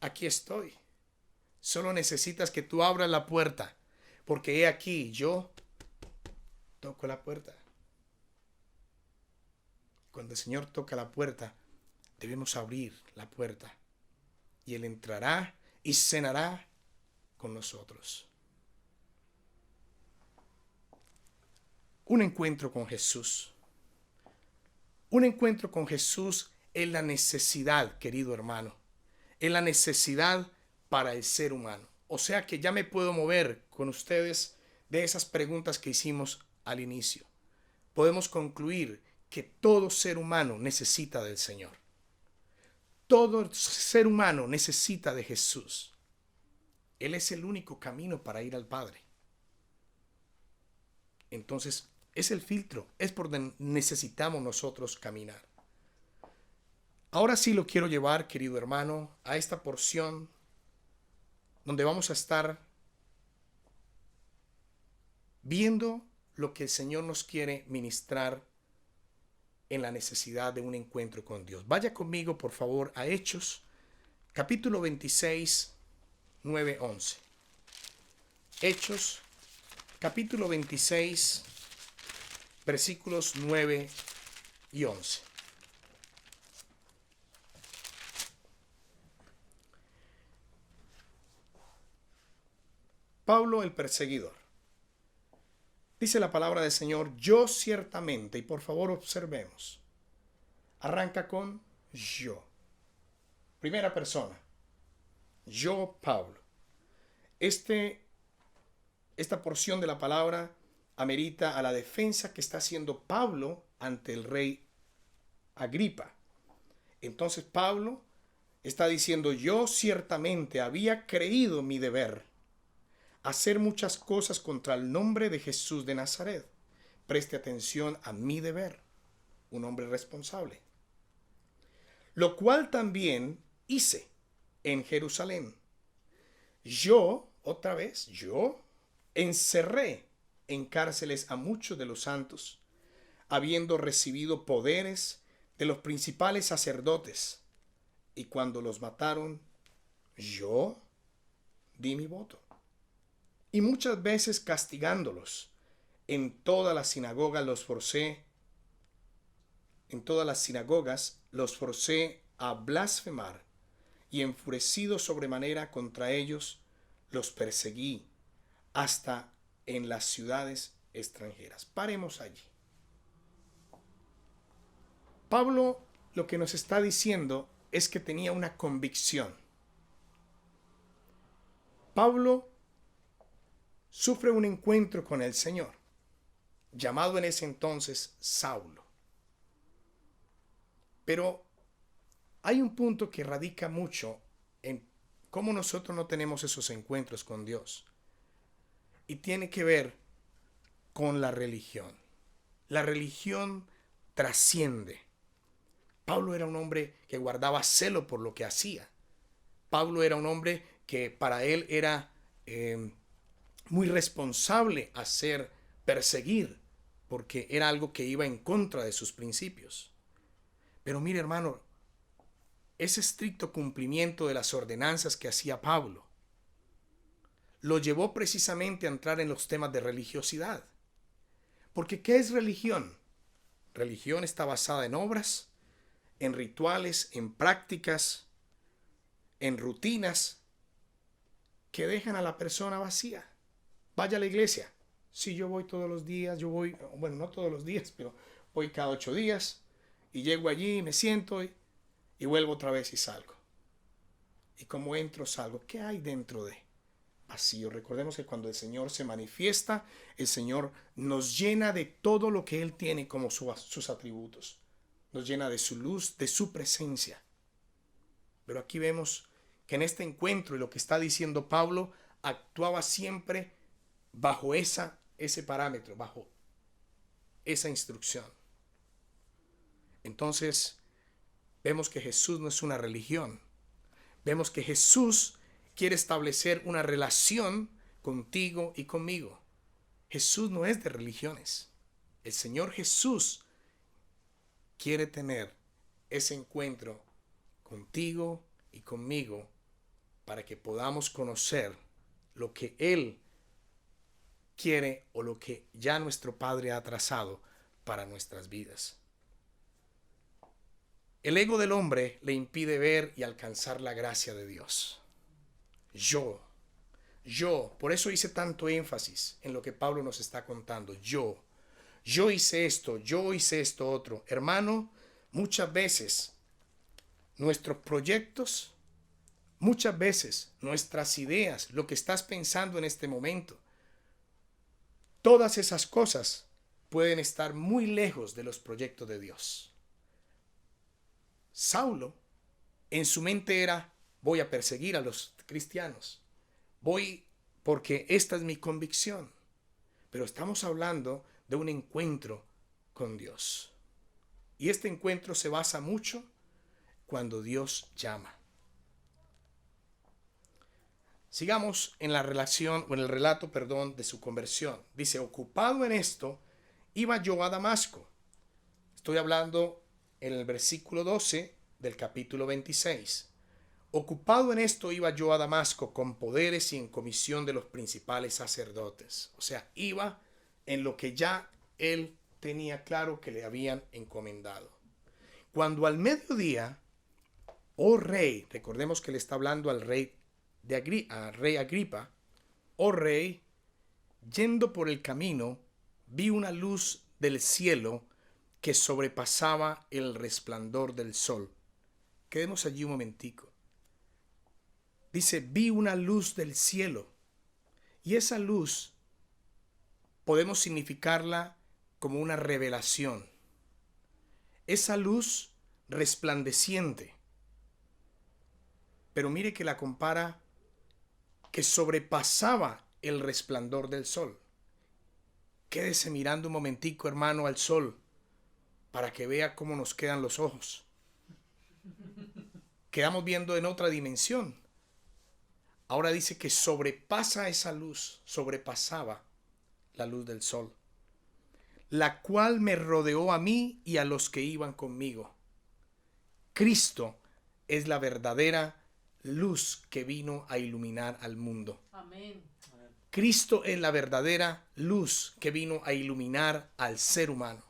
Aquí estoy. Solo necesitas que tú abras la puerta, porque he aquí, yo toco la puerta. Cuando el Señor toca la puerta, debemos abrir la puerta y Él entrará y cenará con nosotros. Un encuentro con Jesús. Un encuentro con Jesús es la necesidad, querido hermano. Es la necesidad para el ser humano. O sea que ya me puedo mover con ustedes de esas preguntas que hicimos al inicio. Podemos concluir que todo ser humano necesita del Señor. Todo ser humano necesita de Jesús. Él es el único camino para ir al Padre. Entonces, es el filtro, es por donde necesitamos nosotros caminar. Ahora sí lo quiero llevar, querido hermano, a esta porción donde vamos a estar viendo lo que el Señor nos quiere ministrar en la necesidad de un encuentro con Dios. Vaya conmigo, por favor, a Hechos, capítulo 26, 9, 11. Hechos, capítulo 26, versículos 9 y 11. Pablo el perseguidor. Dice la palabra del Señor, yo ciertamente, y por favor observemos, arranca con yo. Primera persona, yo Pablo. Esta porción de la palabra amerita a la defensa que está haciendo Pablo ante el rey Agripa. Entonces Pablo está diciendo: yo ciertamente había creído mi deber hacer muchas cosas contra el nombre de Jesús de Nazaret. Preste atención a mi deber, un hombre responsable. Lo cual también hice en Jerusalén. Yo, otra vez, yo encerré en cárceles a muchos de los santos, habiendo recibido poderes de los principales sacerdotes, y cuando los mataron, yo di mi voto. Y muchas veces castigándolos, en todas las sinagogas los forcé a blasfemar, y enfurecido sobremanera contra ellos, los perseguí hasta en las ciudades extranjeras. Paremos allí. Pablo lo que nos está diciendo es que tenía una convicción. Pablo sufre un encuentro con el Señor, llamado en ese entonces Saulo. Pero hay un punto que radica mucho en cómo nosotros no tenemos esos encuentros con Dios. Y tiene que ver con la religión. La religión trasciende. Pablo era un hombre que guardaba celo por lo que hacía. Pablo era un hombre que para él era muy responsable perseguir, porque era algo que iba en contra de sus principios. Pero mire, hermano, ese estricto cumplimiento de las ordenanzas que hacía Pablo lo llevó precisamente a entrar en los temas de religiosidad. Porque ¿qué es religión? Religión está basada en obras, en rituales, en prácticas, en rutinas que dejan a la persona vacía. Vaya a la iglesia. Sí, yo voy todos los días, bueno, no todos los días, pero voy cada 8 días y llego allí, me siento y vuelvo otra vez y salgo. Y como entro, salgo. ¿Qué hay dentro de? Vacío. Recordemos que cuando el Señor se manifiesta, el Señor nos llena de todo lo que Él tiene como sus atributos. Nos llena de su luz, de su presencia. Pero aquí vemos que en este encuentro, y lo que está diciendo Pablo, actuaba siempre bajo ese parámetro, bajo esa instrucción. Entonces, vemos que Jesús no es una religión. Vemos que Jesús quiere establecer una relación contigo y conmigo. Jesús no es de religiones. El Señor Jesús quiere tener ese encuentro contigo y conmigo para que podamos conocer lo que Él quiere o lo que ya nuestro Padre ha trazado para nuestras vidas. El ego del hombre le impide ver y alcanzar la gracia de Dios. Yo, por eso hice tanto énfasis en lo que Pablo nos está contando. Yo hice esto, yo hice esto otro. Hermano, muchas veces nuestros proyectos, muchas veces nuestras ideas, lo que estás pensando en este momento, todas esas cosas pueden estar muy lejos de los proyectos de Dios. Saulo, en su mente era: voy a perseguir a los cristianos. Voy porque esta es mi convicción. Pero estamos hablando de un encuentro con Dios. Y este encuentro se basa mucho cuando Dios llama. Sigamos en la relación, o en el relato, de su conversión. Dice: ocupado en esto, iba yo a Damasco. Estoy hablando en el versículo 12 del capítulo 26. Ocupado en esto iba yo a Damasco con poderes y en comisión de los principales sacerdotes. O sea, iba en lo que ya él tenía claro que le habían encomendado. Cuando al mediodía, oh rey, recordemos que le está hablando al rey Agripa, oh rey, yendo por el camino, vi una luz del cielo que sobrepasaba el resplandor del sol. Quedemos allí un momentico. Dice: vi una luz del cielo. Y esa luz podemos significarla como una revelación. Esa luz resplandeciente. Pero mire que la compara que sobrepasaba el resplandor del sol. Quédese mirando un momentico, hermano, al sol para que vea cómo nos quedan los ojos. Quedamos viendo en otra dimensión. Ahora dice que sobrepasa esa luz, sobrepasaba la luz del sol, la cual me rodeó a mí y a los que iban conmigo. Cristo es la verdadera luz que vino a iluminar al mundo. Amén. Cristo es la verdadera luz que vino a iluminar al ser humano.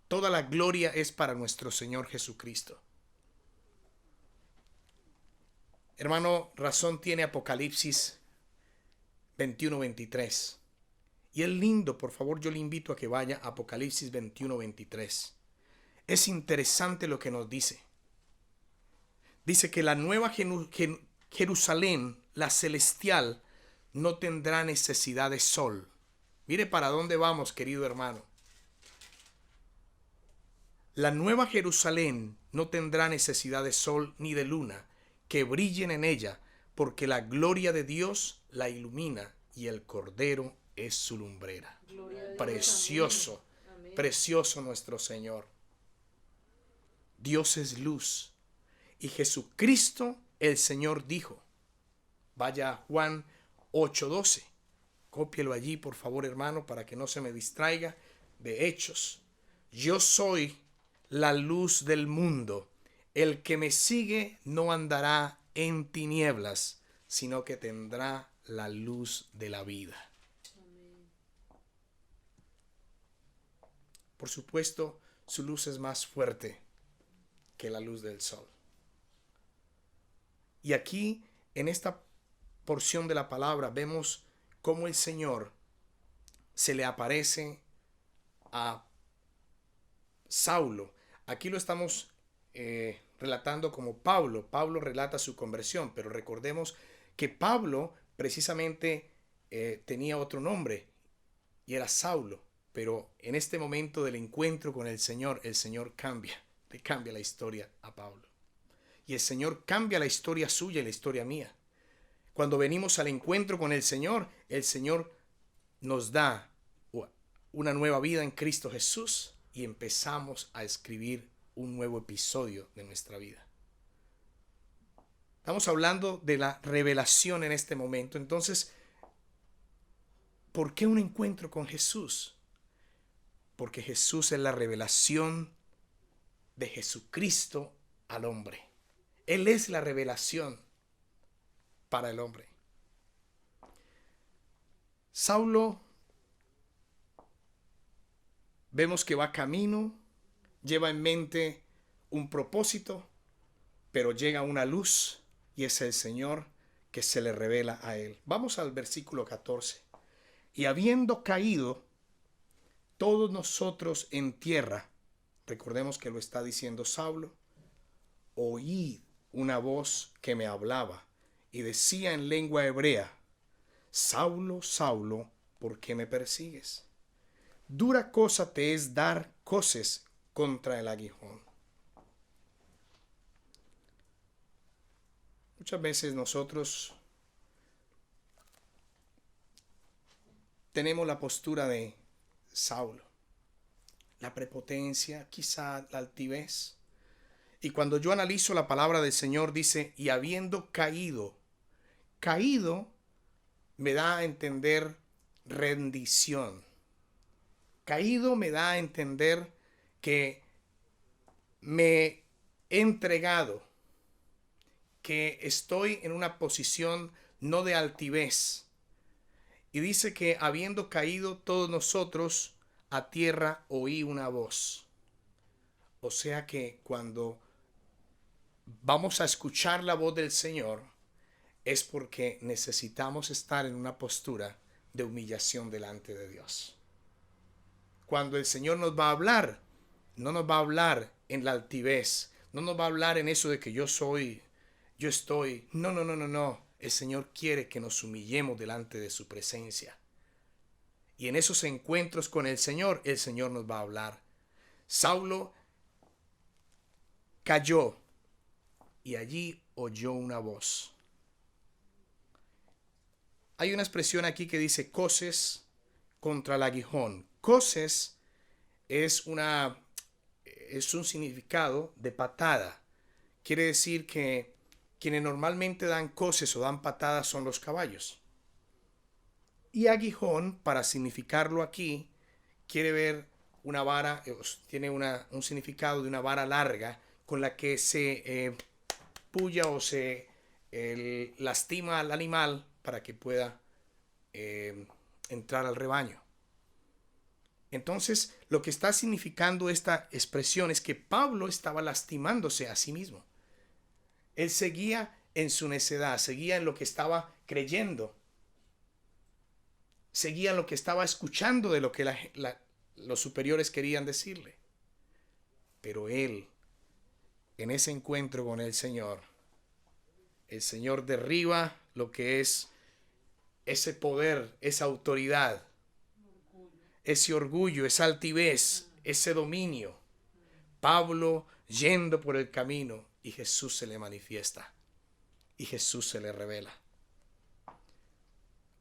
Toda la gloria es para nuestro Señor Jesucristo. Hermano, razón tiene Apocalipsis 21:23. Y es lindo, por favor, yo le invito a que vaya a Apocalipsis 21:23. Es interesante lo que nos dice. Dice que la nueva Jerusalén, la celestial, no tendrá necesidad de sol. Mire para dónde vamos, querido hermano. La nueva Jerusalén no tendrá necesidad de sol ni de luna, que brillen en ella, porque la gloria de Dios la ilumina y el Cordero es su lumbrera. Precioso, Amén. precioso nuestro Señor. Dios es luz. Y Jesucristo el Señor dijo, vaya a Juan 8:12, cópielo allí por favor hermano para que no se me distraiga, de Hechos. Yo soy la luz del mundo, el que me sigue no andará en tinieblas, sino que tendrá la luz de la vida. Por supuesto, su luz es más fuerte que la luz del sol. Y aquí, en esta porción de la palabra, vemos cómo el Señor se le aparece a Saulo. Aquí lo estamos relatando como Pablo. Pablo relata su conversión, pero recordemos que Pablo precisamente tenía otro nombre y era Saulo. Pero en este momento del encuentro con el Señor le cambia la historia a Pablo. Y el Señor cambia la historia suya y la historia mía. Cuando venimos al encuentro con el Señor nos da una nueva vida en Cristo Jesús y empezamos a escribir un nuevo episodio de nuestra vida. Estamos hablando de la revelación en este momento. Entonces, ¿por qué un encuentro con Jesús? Porque Jesús es la revelación de Jesucristo al hombre. Él es la revelación para el hombre. Saulo, vemos que va camino, lleva en mente un propósito, pero llega una luz y es el Señor que se le revela a él. Vamos al versículo 14. Y habiendo caído todos nosotros en tierra, recordemos que lo está diciendo Saulo, oí una voz que me hablaba y decía en lengua hebrea, Saulo, Saulo, ¿por qué me persigues? Dura cosa te es dar coces contra el aguijón. Muchas veces nosotros tenemos la postura de Saulo, la prepotencia, quizá la altivez. Y cuando yo analizo la palabra del Señor dice, y habiendo caído me da a entender rendición. Caído me da a entender que me he entregado, que estoy en una posición no de altivez. Y dice que habiendo caído todos nosotros a tierra oí una voz. O sea que cuando vamos a escuchar la voz del Señor es porque necesitamos estar en una postura de humillación delante de Dios. Cuando el Señor nos va a hablar, no nos va a hablar en la altivez, no nos va a hablar en eso de que yo estoy. No. El Señor quiere que nos humillemos delante de su presencia Y en esos encuentros con el Señor nos va a hablar. Saulo cayó y allí oyó una voz. Hay una expresión aquí que dice coces contra el aguijón. Coces es un significado de patada. Quiere decir que quienes normalmente dan coces o dan patadas son los caballos. Y aguijón, para significarlo aquí, quiere ver una vara, tiene un significado de una vara larga con la que se puya o se lastima al animal para que pueda entrar al rebaño. Entonces, lo que está significando esta expresión es que Pablo estaba lastimándose a sí mismo. Él seguía en su necedad, seguía en lo que estaba creyendo, seguía en lo que estaba escuchando de lo que los superiores querían decirle. Pero él, en ese encuentro con el Señor derriba lo que es ese poder, esa autoridad, ese orgullo, esa altivez, ese dominio. Pablo yendo por el camino y Jesús se le manifiesta y Jesús se le revela.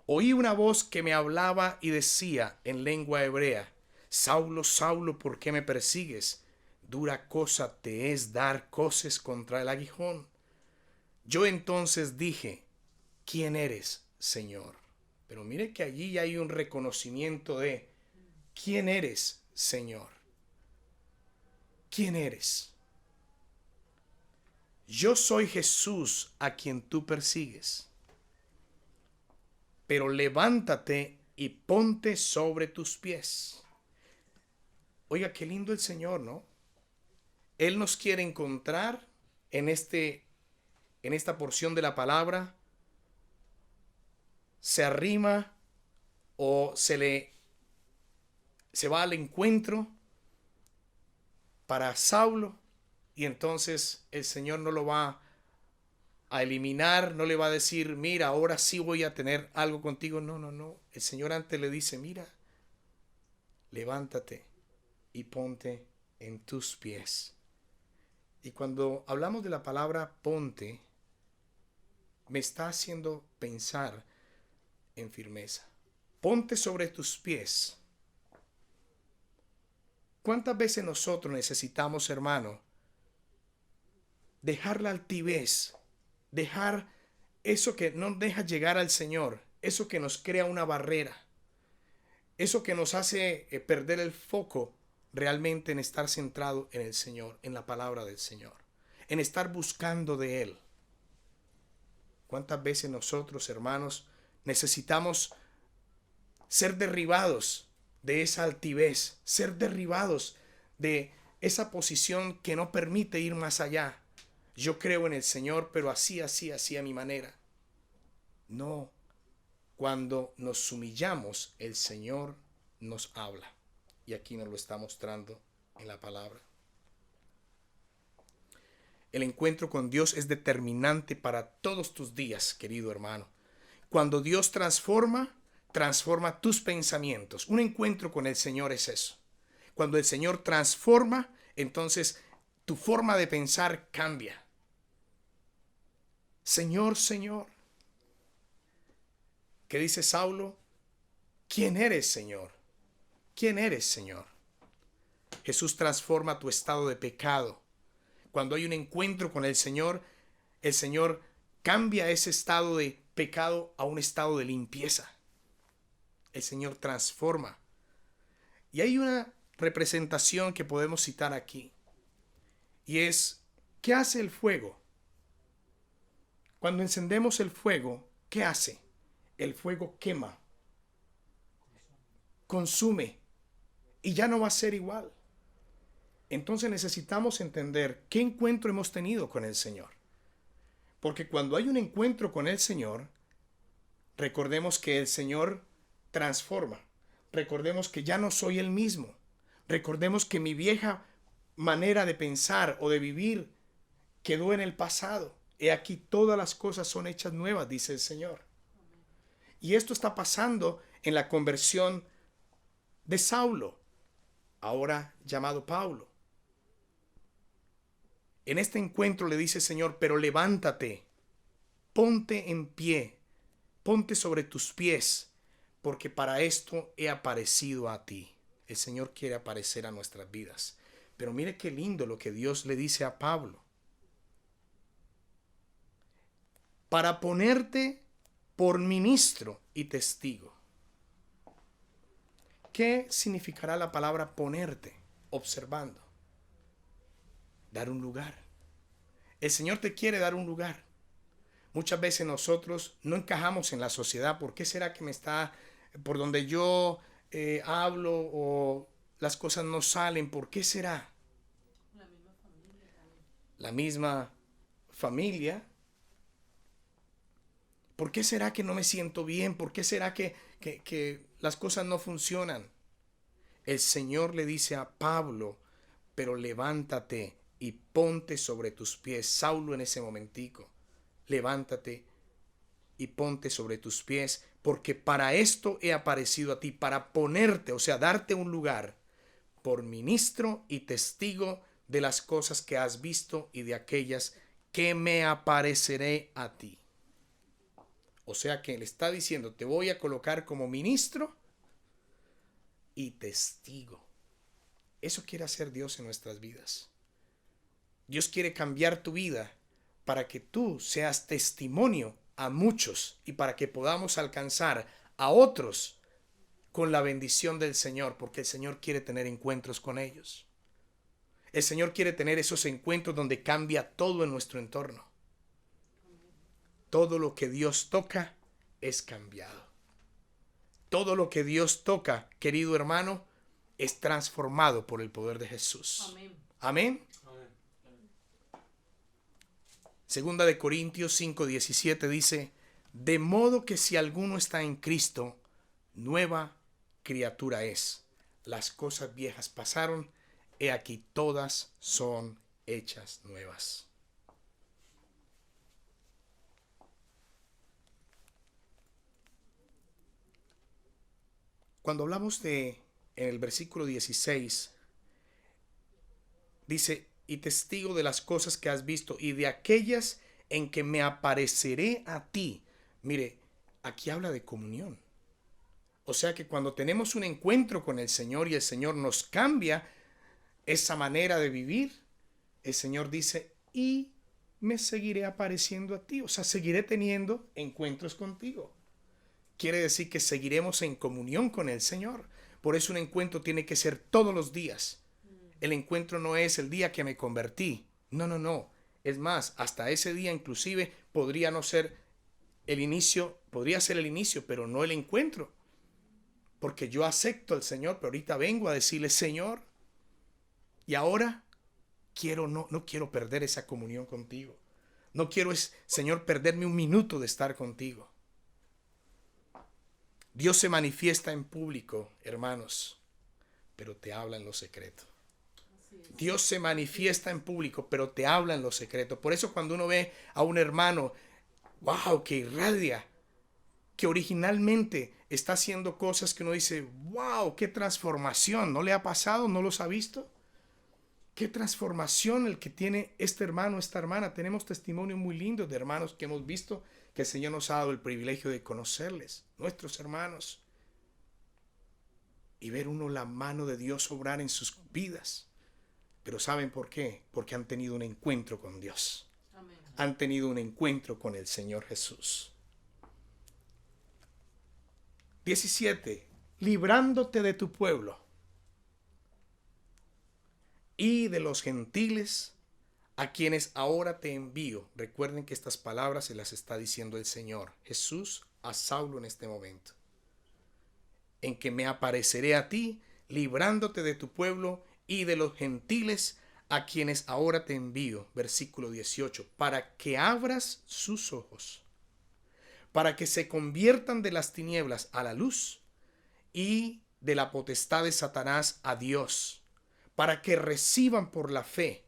Oí una voz que me hablaba y decía en lengua hebrea: Saulo, Saulo, ¿por qué me persigues? Dura cosa te es dar coces contra el aguijón. Yo entonces dije: ¿quién eres, Señor? Pero mire que allí hay un reconocimiento de ¿quién eres, Señor? ¿Quién eres? Yo soy Jesús a quien tú persigues. Pero levántate y ponte sobre tus pies. Oiga, qué lindo el Señor, ¿no? Él nos quiere encontrar en esta porción de la palabra. Se arrima o se va al encuentro para Saulo, y entonces el Señor no lo va a eliminar, no le va a decir: mira, ahora sí voy a tener algo contigo. No. El Señor antes le dice: mira, levántate y ponte en tus pies. Y cuando hablamos de la palabra ponte, me está haciendo pensar en firmeza. Ponte sobre tus pies. ¿Cuántas veces nosotros necesitamos, hermano, dejar la altivez, dejar eso que no deja llegar al Señor, eso que nos crea una barrera, eso que nos hace perder el foco realmente en estar centrado en el Señor, en la palabra del Señor, en estar buscando de Él? ¿Cuántas veces nosotros, hermanos, necesitamos ser derribados de esa altivez, ser derribados de esa posición que no permite ir más allá? Yo creo en el Señor, pero así a mi manera. No, cuando nos humillamos, el Señor nos habla. Y aquí nos lo está mostrando en la palabra. El encuentro con Dios es determinante para todos tus días, querido hermano. Cuando Dios transforma tus pensamientos. Un encuentro con el Señor es eso. Cuando el Señor transforma, entonces tu forma de pensar cambia. Señor, Señor. ¿Qué dice Saulo? ¿Quién eres, Señor? ¿Quién eres, Señor? Jesús transforma tu estado de pecado. Cuando hay un encuentro con el Señor cambia ese estado de pecado a un estado de limpieza. El Señor transforma. Y hay una representación que podemos citar aquí. Y es, ¿qué hace el fuego? Cuando encendemos el fuego, ¿qué hace? El fuego quema, consume, y ya no va a ser igual. Entonces necesitamos entender qué encuentro hemos tenido con el Señor. Porque cuando hay un encuentro con el Señor, recordemos que el Señor transforma. Recordemos que ya no soy el mismo. Recordemos que mi vieja manera de pensar o de vivir quedó en el pasado. He aquí todas las cosas son hechas nuevas, dice el Señor. Y esto está pasando en la conversión de Saulo, ahora llamado Pablo. En este encuentro le dice el Señor, pero levántate, ponte en pie, ponte sobre tus pies, porque para esto he aparecido a ti. El Señor quiere aparecer a nuestras vidas. Pero mire qué lindo lo que Dios le dice a Pablo. Para ponerte por ministro y testigo. ¿Qué significará la palabra ponerte? Observando. Dar un lugar. El Señor te quiere dar un lugar. Muchas veces nosotros no encajamos en la sociedad. ¿Por qué será que me está, por donde yo hablo o las cosas no salen? ¿Por qué será? La misma familia. ¿Por qué será que no me siento bien? ¿Por qué será que las cosas no funcionan? El Señor le dice a Pablo, pero levántate y ponte sobre tus pies. Saulo en ese momentico, levántate y ponte sobre tus pies, porque para esto he aparecido a ti, para ponerte, o sea, darte un lugar, por ministro y testigo de las cosas que has visto y de aquellas que me apareceré a ti. O sea que le está diciendo, te voy a colocar como ministro y testigo. Eso quiere hacer Dios en nuestras vidas. Dios quiere cambiar tu vida para que tú seas testimonio a muchos y para que podamos alcanzar a otros con la bendición del Señor, porque el Señor quiere tener encuentros con ellos. El Señor quiere tener esos encuentros donde cambia todo en nuestro entorno. Todo lo que Dios toca es cambiado. Todo lo que Dios toca, querido hermano, es transformado por el poder de Jesús. Amén. Amén. Segunda de Corintios 5:17 dice, de modo que si alguno está en Cristo, nueva criatura es. Las cosas viejas pasaron, he aquí todas son hechas nuevas. Cuando hablamos en el versículo 16, dice, y testigo de las cosas que has visto y de aquellas en que me apareceré a ti. Mire, aquí habla de comunión. O sea que cuando tenemos un encuentro con el Señor y el Señor nos cambia esa manera de vivir, el Señor dice, y me seguiré apareciendo a ti. O sea, seguiré teniendo encuentros contigo. Quiere decir que seguiremos en comunión con el Señor. Por eso un encuentro tiene que ser todos los días. El encuentro no es el día que me convertí. No. Es más, hasta ese día inclusive podría no ser el inicio, podría ser el inicio, pero no el encuentro. Porque yo acepto al Señor, pero ahorita vengo a decirle, Señor, y ahora no quiero perder esa comunión contigo. No quiero, Señor, perderme un minuto de estar contigo. Dios se manifiesta en público, hermanos, pero te habla en lo secreto. Dios se manifiesta en público, pero te habla en lo secreto. Por eso cuando uno ve a un hermano, wow, que irradia, que originalmente está haciendo cosas que uno dice, wow, qué transformación, ¿no le ha pasado? ¿No los ha visto? Qué transformación el que tiene este hermano, esta hermana. Tenemos testimonios muy lindos de hermanos que hemos visto que el Señor nos ha dado el privilegio de conocerles, nuestros hermanos, y ver uno la mano de Dios obrar en sus vidas. Pero ¿saben por qué? Porque han tenido un encuentro con Dios. Amén. Han tenido un encuentro con el Señor Jesús. 17. Librándote de tu pueblo y de los gentiles a quienes ahora te envío. Recuerden que estas palabras se las está diciendo el Señor Jesús a Saulo en este momento. En que me apareceré a ti, librándote de tu pueblo y de los gentiles a quienes ahora te envío. Versículo 18. Para que abras sus ojos, para que se conviertan de las tinieblas a la luz y de la potestad de Satanás a Dios, para que reciban por la fe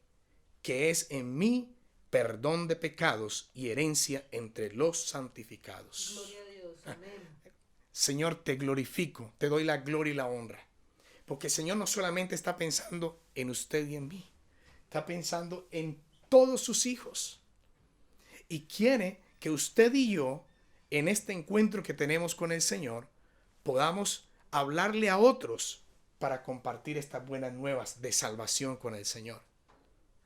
que es en mí perdón de pecados y herencia entre los santificados. Gloria a Dios. Amén. Señor, te glorifico, te doy la gloria y la honra. Porque el Señor no solamente está pensando en usted y en mí, está pensando en todos sus hijos. Y quiere que usted y yo, en este encuentro que tenemos con el Señor, podamos hablarle a otros para compartir estas buenas nuevas de salvación con el Señor.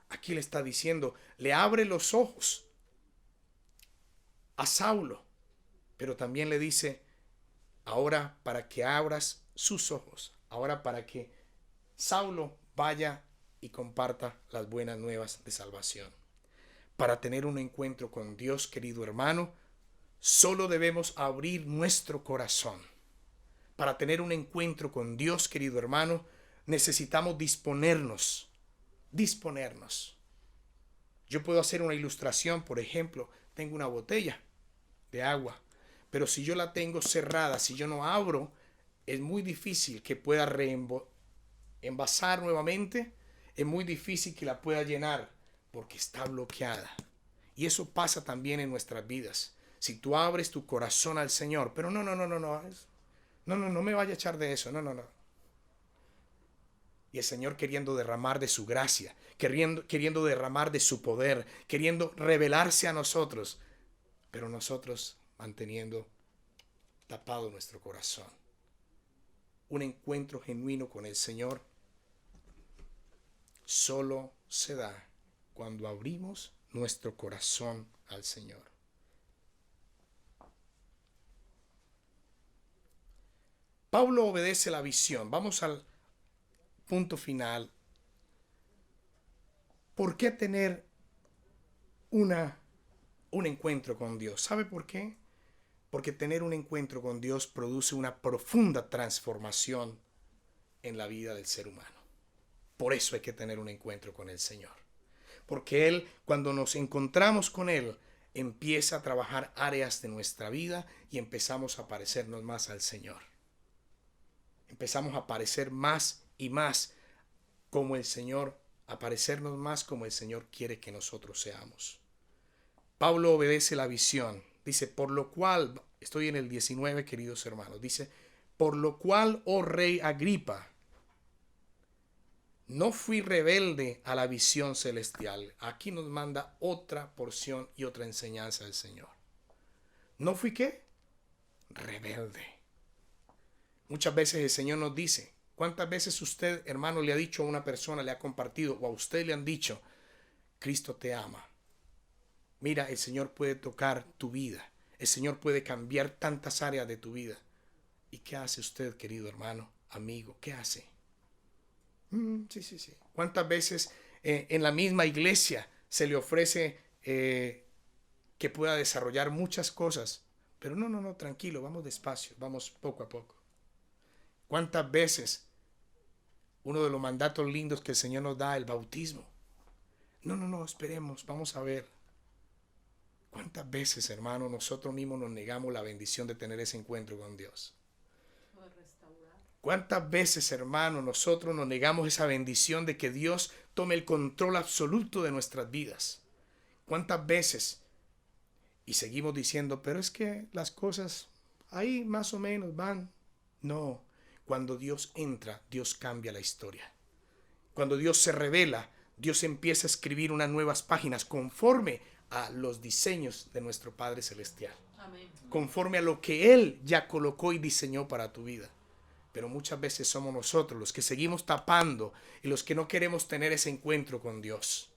Aquí le está diciendo, le abre los ojos a Saulo, pero también le dice, ahora para que abras sus ojos, ahora para que Saulo vaya y comparta las buenas nuevas de salvación. Para tener un encuentro con Dios, querido hermano, solo debemos abrir nuestro corazón. Para tener un encuentro con Dios, querido hermano, necesitamos disponernos. Yo puedo hacer una ilustración, por ejemplo, tengo una botella de agua, pero si yo la tengo cerrada, si yo no abro, es muy difícil que pueda envasar nuevamente, es muy difícil que la pueda llenar porque está bloqueada. Y eso pasa también en nuestras vidas. Si tú abres tu corazón al Señor, pero no me vaya a echar de eso, no. Y el Señor queriendo derramar de su gracia, queriendo derramar de su poder, queriendo revelarse a nosotros, pero nosotros manteniendo tapado nuestro corazón. Un encuentro genuino con el Señor solo se da cuando abrimos nuestro corazón al Señor. Pablo obedece la visión. Vamos al punto final. ¿Por qué tener un encuentro con Dios? ¿Sabe por qué? Porque tener un encuentro con Dios produce una profunda transformación en la vida del ser humano. Por eso hay que tener un encuentro con el Señor. Porque Él, cuando nos encontramos con Él, empieza a trabajar áreas de nuestra vida y empezamos a parecernos más al Señor. Empezamos a parecer más y más como el Señor, a parecernos más como el Señor quiere que nosotros seamos. Pablo obedece la visión. Dice, por lo cual, estoy en el 19, queridos hermanos, dice, por lo cual, oh rey Agripa, no fui rebelde a la visión celestial. Aquí nos manda otra porción y otra enseñanza del Señor. ¿No fui qué? Rebelde. Muchas veces el Señor nos dice, ¿cuántas veces usted, hermano, le ha dicho a una persona, le ha compartido, o a usted le han dicho, Cristo te ama? Mira, el Señor puede tocar tu vida. El Señor puede cambiar tantas áreas de tu vida. ¿Y qué hace usted, querido hermano, amigo? ¿Qué hace? Sí. ¿Cuántas veces en la misma iglesia se le ofrece que pueda desarrollar muchas cosas? Pero no, tranquilo, vamos despacio, vamos poco a poco. ¿Cuántas veces uno de los mandatos lindos que el Señor nos da, el bautismo? No, esperemos, vamos a ver. ¿Cuántas veces, hermano, nosotros mismos nos negamos la bendición de tener ese encuentro con Dios? ¿Cuántas veces, hermano, nosotros nos negamos esa bendición de que Dios tome el control absoluto de nuestras vidas? ¿Cuántas veces? Y seguimos diciendo, pero es que las cosas ahí más o menos van. No, cuando Dios entra, Dios cambia la historia. Cuando Dios se revela, Dios empieza a escribir unas nuevas páginas conforme a los diseños de nuestro Padre Celestial. Amén. Conforme a lo que Él ya colocó y diseñó para tu vida. Pero muchas veces somos nosotros los que seguimos tapando y los que no queremos tener ese encuentro con Dios.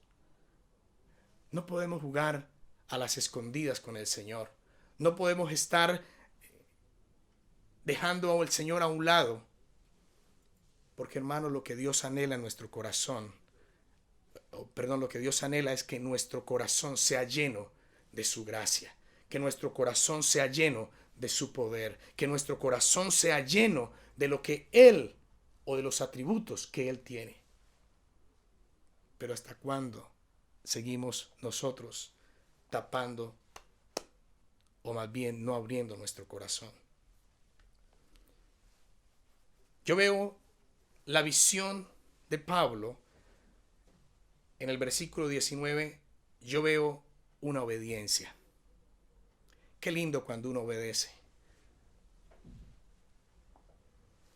No podemos jugar a las escondidas con el Señor. No podemos estar dejando al Señor a un lado. Porque, hermano, lo que Dios anhela en nuestro corazón, lo que Dios anhela es que nuestro corazón sea lleno de su gracia. Que nuestro corazón sea lleno de su poder. Que nuestro corazón sea lleno de lo que Él o de los atributos que Él tiene. Pero ¿hasta cuándo seguimos nosotros tapando o más bien no abriendo nuestro corazón? Yo veo la visión de Pablo en el versículo 19. Yo veo una obediencia. Qué lindo cuando uno obedece.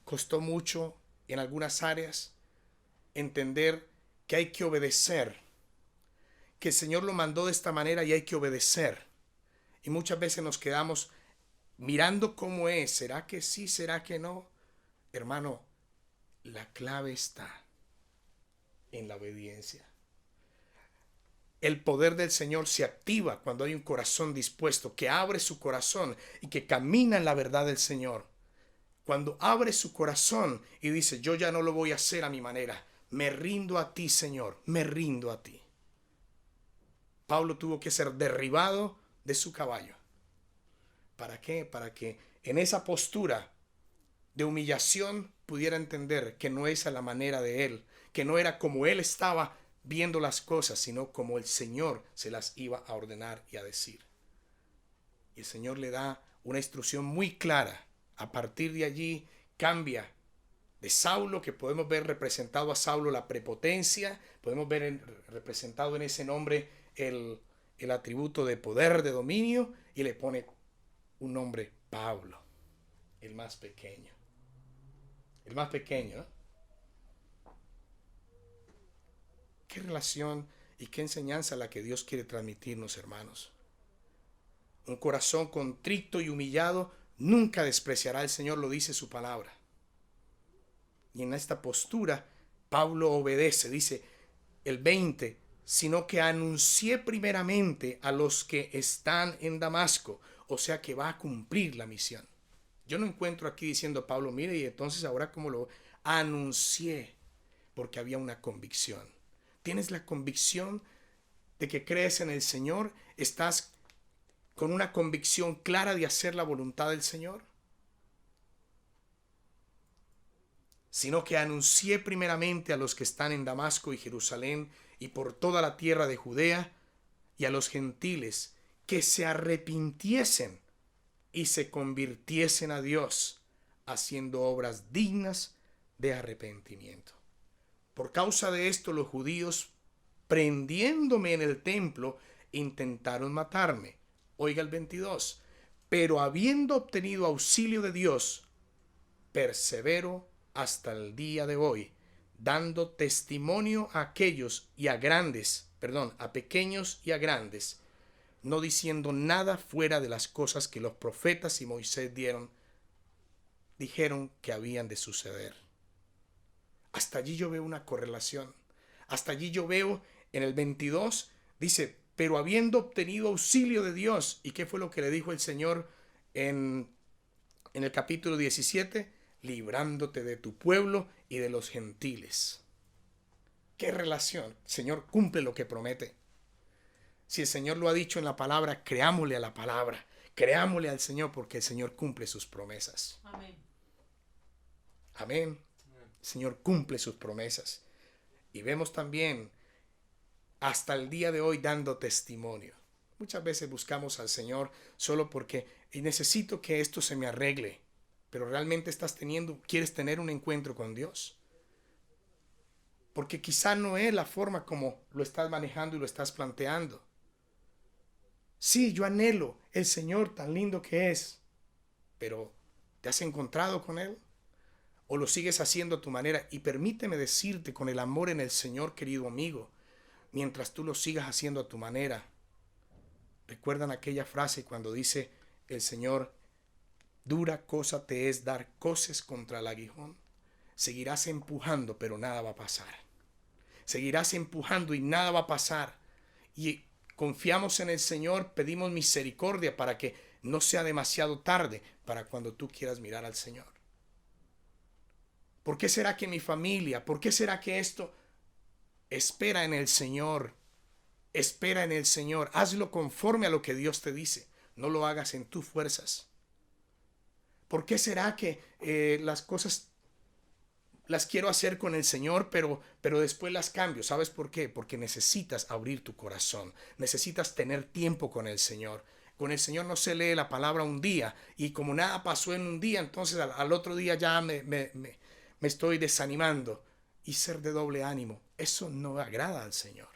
Costó mucho en algunas áreas, entender que hay que obedecer, que el Señor lo mandó de esta manera y hay que obedecer. Y muchas veces nos quedamos mirando cómo es, ¿será que sí, será que no? Hermano, la clave está en la obediencia. El poder del Señor se activa cuando hay un corazón dispuesto, que abre su corazón y que camina en la verdad del Señor. Cuando abre su corazón y dice, yo ya no lo voy a hacer a mi manera, me rindo a ti, Señor, me rindo a ti. Pablo tuvo que ser derribado de su caballo. ¿Para qué? Para que en esa postura de humillación pudiera entender que no es a la manera de él, que no era como él estaba viendo las cosas, sino como el Señor se las iba a ordenar y a decir. Y el Señor le da una instrucción muy clara. A partir de allí cambia de Saulo, que podemos ver representado a Saulo la prepotencia, podemos ver representado en ese nombre el atributo de poder, de dominio, y le pone un nombre, Pablo, el más pequeño. El más pequeño, ¿eh? ¿Qué relación y qué enseñanza la que Dios quiere transmitirnos, hermanos? Un corazón contrito y humillado nunca despreciará al Señor, lo dice su palabra. Y en esta postura, Pablo obedece, dice el 20, sino que anuncié primeramente a los que están en Damasco, o sea que va a cumplir la misión. Yo no encuentro aquí diciendo Pablo, mire, y entonces ahora cómo lo anuncié, porque había una convicción. ¿Tienes la convicción de que crees en el Señor? ¿Estás con una convicción clara de hacer la voluntad del Señor? Sino que anuncié primeramente a los que están en Damasco y Jerusalén y por toda la tierra de Judea y a los gentiles que se arrepintiesen y se convirtiesen a Dios, haciendo obras dignas de arrepentimiento. Por causa de esto los judíos, prendiéndome en el templo, intentaron matarme. Oiga el 22. Pero habiendo obtenido auxilio de Dios, persevero hasta el día de hoy, dando testimonio a aquellos y a pequeños y a grandes, no diciendo nada fuera de las cosas que los profetas y Moisés dijeron que habían de suceder. Hasta allí yo veo una correlación. Hasta allí yo veo en el 22, dice, pero habiendo obtenido auxilio de Dios. ¿Y qué fue lo que le dijo el Señor en el capítulo 17? Librándote de tu pueblo y de los gentiles. ¿Qué relación? El Señor cumple lo que promete. Si el Señor lo ha dicho en la palabra, creámosle a la palabra. Creámosle al Señor porque el Señor cumple sus promesas. Amén. Amén. El Señor cumple sus promesas. Y vemos también hasta el día de hoy dando testimonio. Muchas veces buscamos al Señor solo porque necesito que esto se me arregle. Pero realmente quieres tener un encuentro con Dios. Porque quizá no es la forma como lo estás manejando y lo estás planteando. Sí, yo anhelo el Señor tan lindo que es. Pero ¿te has encontrado con Él? ¿O lo sigues haciendo a tu manera? Y permíteme decirte con el amor en el Señor, querido amigo, mientras tú lo sigas haciendo a tu manera. ¿Recuerdan aquella frase cuando dice el Señor, dura cosa te es dar coces contra el aguijón? Seguirás empujando, pero nada va a pasar. Seguirás empujando y nada va a pasar. Y confiamos en el Señor, pedimos misericordia para que no sea demasiado tarde para cuando tú quieras mirar al Señor. ¿Por qué será que mi familia? ¿Por qué será que esto? Espera en el Señor. Espera en el Señor. Hazlo conforme a lo que Dios te dice. No lo hagas en tus fuerzas. ¿Por qué será que las cosas las quiero hacer con el Señor, pero después las cambio? ¿Sabes por qué? Porque necesitas abrir tu corazón. Necesitas tener tiempo con el Señor. Con el Señor no se lee la palabra un día y como nada pasó en un día, entonces al otro día ya me estoy desanimando. Y ser de doble ánimo, eso no agrada al Señor.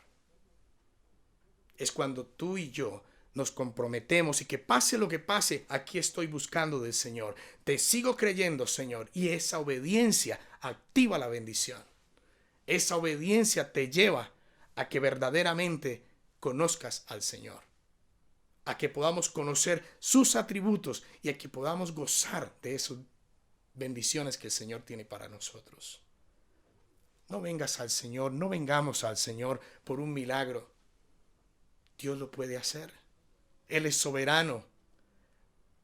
Es cuando tú y yo nos comprometemos y que pase lo que pase, aquí estoy buscando del Señor. Te sigo creyendo, Señor. Y esa obediencia activa la bendición. Esa obediencia te lleva a que verdaderamente conozcas al Señor. A que podamos conocer sus atributos y a que podamos gozar de esas bendiciones que el Señor tiene para nosotros. No vengas al Señor, no vengamos al Señor por un milagro. Dios lo puede hacer. Él es soberano.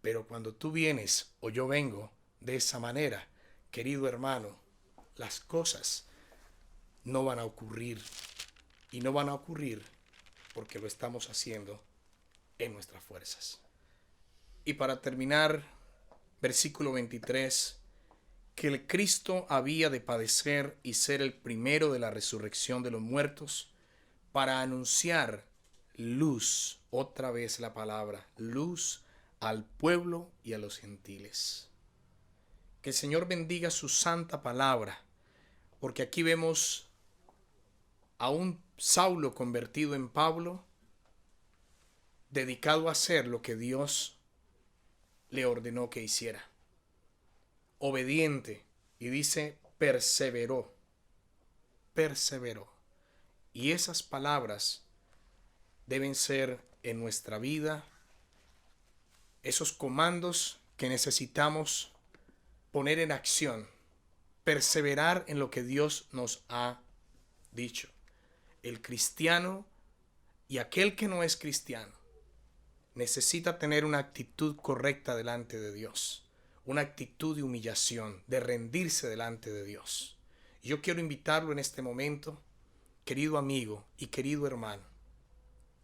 Pero cuando tú vienes o yo vengo de esa manera, querido hermano, las cosas no van a ocurrir. Y no van a ocurrir porque lo estamos haciendo en nuestras fuerzas. Y para terminar, versículo 23, que el Cristo había de padecer y ser el primero de la resurrección de los muertos, para anunciar luz, otra vez la palabra, luz al pueblo y a los gentiles. Que el Señor bendiga su santa palabra, porque aquí vemos a un Saulo convertido en Pablo, dedicado a hacer lo que Dios le ordenó que hiciera. Obediente, y dice perseveró. Y esas palabras deben ser en nuestra vida esos comandos que necesitamos poner en acción, perseverar en lo que Dios nos ha dicho. El cristiano y aquel que no es cristiano necesita tener una actitud correcta delante de Dios, una actitud de humillación, de rendirse delante de Dios. Yo quiero invitarlo en este momento, querido amigo y querido hermano,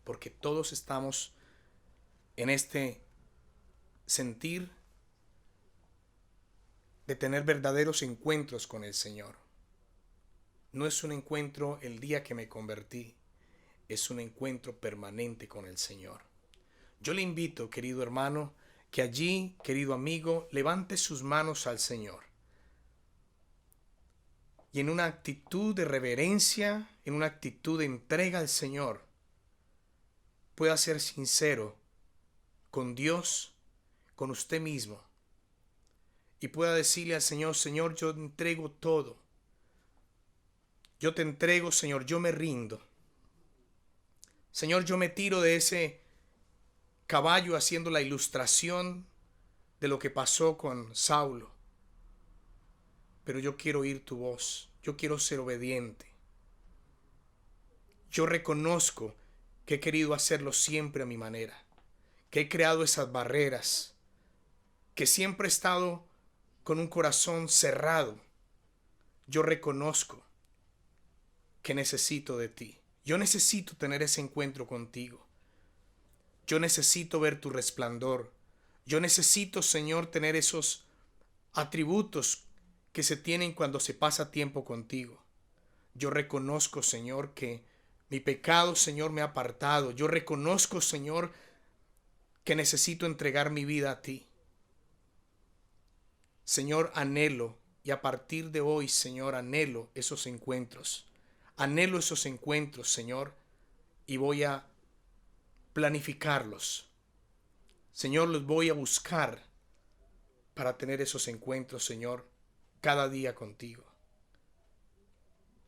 porque todos estamos en este sentir de tener verdaderos encuentros con el Señor. No es un encuentro el día que me convertí, es un encuentro permanente con el Señor. Yo le invito, querido hermano, que allí, querido amigo, levante sus manos al Señor. Y en una actitud de reverencia, en una actitud de entrega al Señor, pueda ser sincero con Dios, con usted mismo. Y pueda decirle al Señor, Señor, yo entrego todo. Yo te entrego, Señor, yo me rindo. Señor, yo me tiro de ese caballo haciendo la ilustración de lo que pasó con Saulo. Pero yo quiero oír tu voz. Yo quiero ser obediente. Yo reconozco que he querido hacerlo siempre a mi manera. Que he creado esas barreras. Que siempre he estado con un corazón cerrado. Yo reconozco que necesito de ti. Yo necesito tener ese encuentro contigo. Yo necesito ver tu resplandor. Yo necesito, Señor, tener esos atributos que se tienen cuando se pasa tiempo contigo. Yo reconozco, Señor, que mi pecado, Señor, me ha apartado. Yo reconozco, Señor, que necesito entregar mi vida a ti. Señor, anhelo, y a partir de hoy, Señor, anhelo esos encuentros. Anhelo esos encuentros, Señor, y voy a planificarlos. Señor, los voy a buscar para tener esos encuentros, Señor, cada día contigo.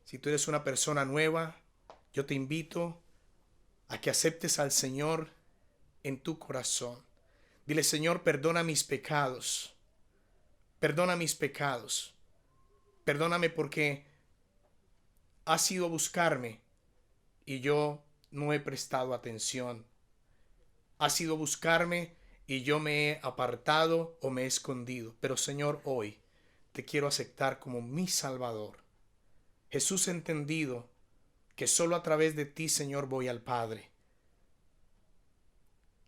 Si tú eres una persona nueva, yo te invito a que aceptes al Señor en tu corazón. Dile, Señor, perdona mis pecados. Perdona mis pecados. Perdóname porque has ido a buscarme y yo no he prestado atención. Has ido a buscarme y yo me he apartado o me he escondido. Pero Señor, hoy te quiero aceptar como mi Salvador. Jesús ha entendido que solo a través de ti, Señor, voy al Padre.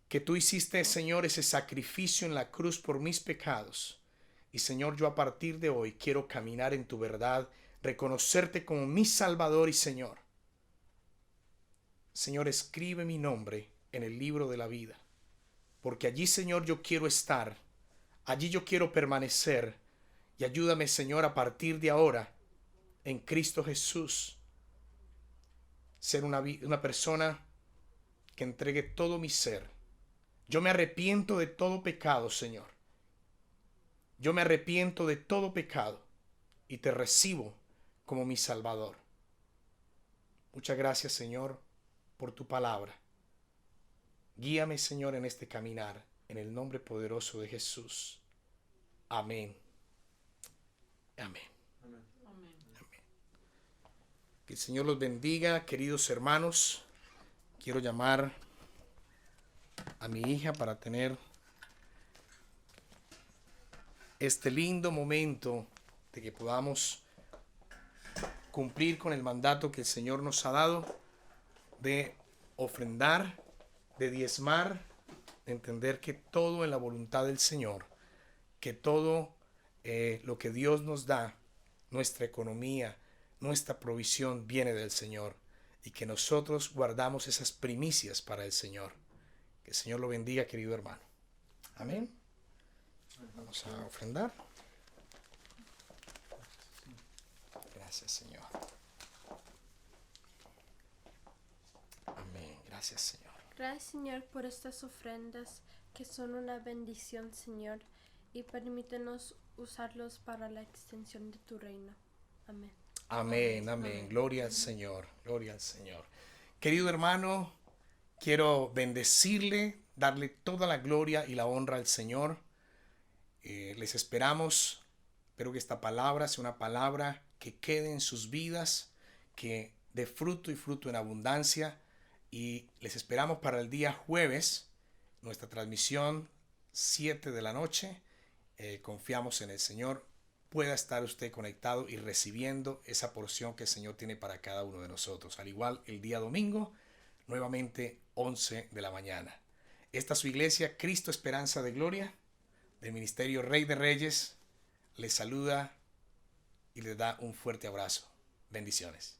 Que tú hiciste, Señor, ese sacrificio en la cruz por mis pecados. Y Señor, yo a partir de hoy quiero caminar en tu verdad, reconocerte como mi Salvador y Señor. Señor, escribe mi nombre en el libro de la vida, porque allí, Señor, yo quiero estar, allí yo quiero permanecer, y ayúdame, Señor, a partir de ahora, en Cristo Jesús, ser una persona que entregue todo mi ser Yo me arrepiento de todo pecado, Señor. Yo me arrepiento de todo pecado y te recibo como mi Salvador. Muchas gracias, Señor, por tu palabra. Guíame, Señor, en este caminar, en el nombre poderoso de Jesús. Amén. Amén. Amén. Que el Señor los bendiga, queridos hermanos. Quiero llamar a mi hija para tener este lindo momento de que podamos cumplir con el mandato que el Señor nos ha dado de ofrendar, de diezmar, de entender que todo en la voluntad del Señor, que todo lo que Dios nos da, nuestra economía, nuestra provisión viene del Señor y que nosotros guardamos esas primicias para el Señor. Que el Señor lo bendiga, querido hermano. Amén. Vamos a ofrendar. Gracias, Señor. Amén. Gracias, Señor. Gracias, Señor, por estas ofrendas que son una bendición, Señor, y permítenos usarlos para la extensión de tu reino. Amén. Amén, amén. Gloria al Señor, gloria al Señor. Querido hermano, quiero bendecirle, darle toda la gloria y la honra al Señor. Les esperamos. Espero que esta palabra sea una palabra que quede en sus vidas, que dé fruto y fruto en abundancia. Y les esperamos para el día jueves, nuestra transmisión 7 de la noche. Confiamos en el Señor. Pueda estar usted conectado y recibiendo esa porción que el Señor tiene para cada uno de nosotros. Al igual el día domingo, nuevamente 11 de la mañana. Esta es su iglesia, Cristo Esperanza de Gloria, del Ministerio Rey de Reyes. Les saluda y les da un fuerte abrazo. Bendiciones.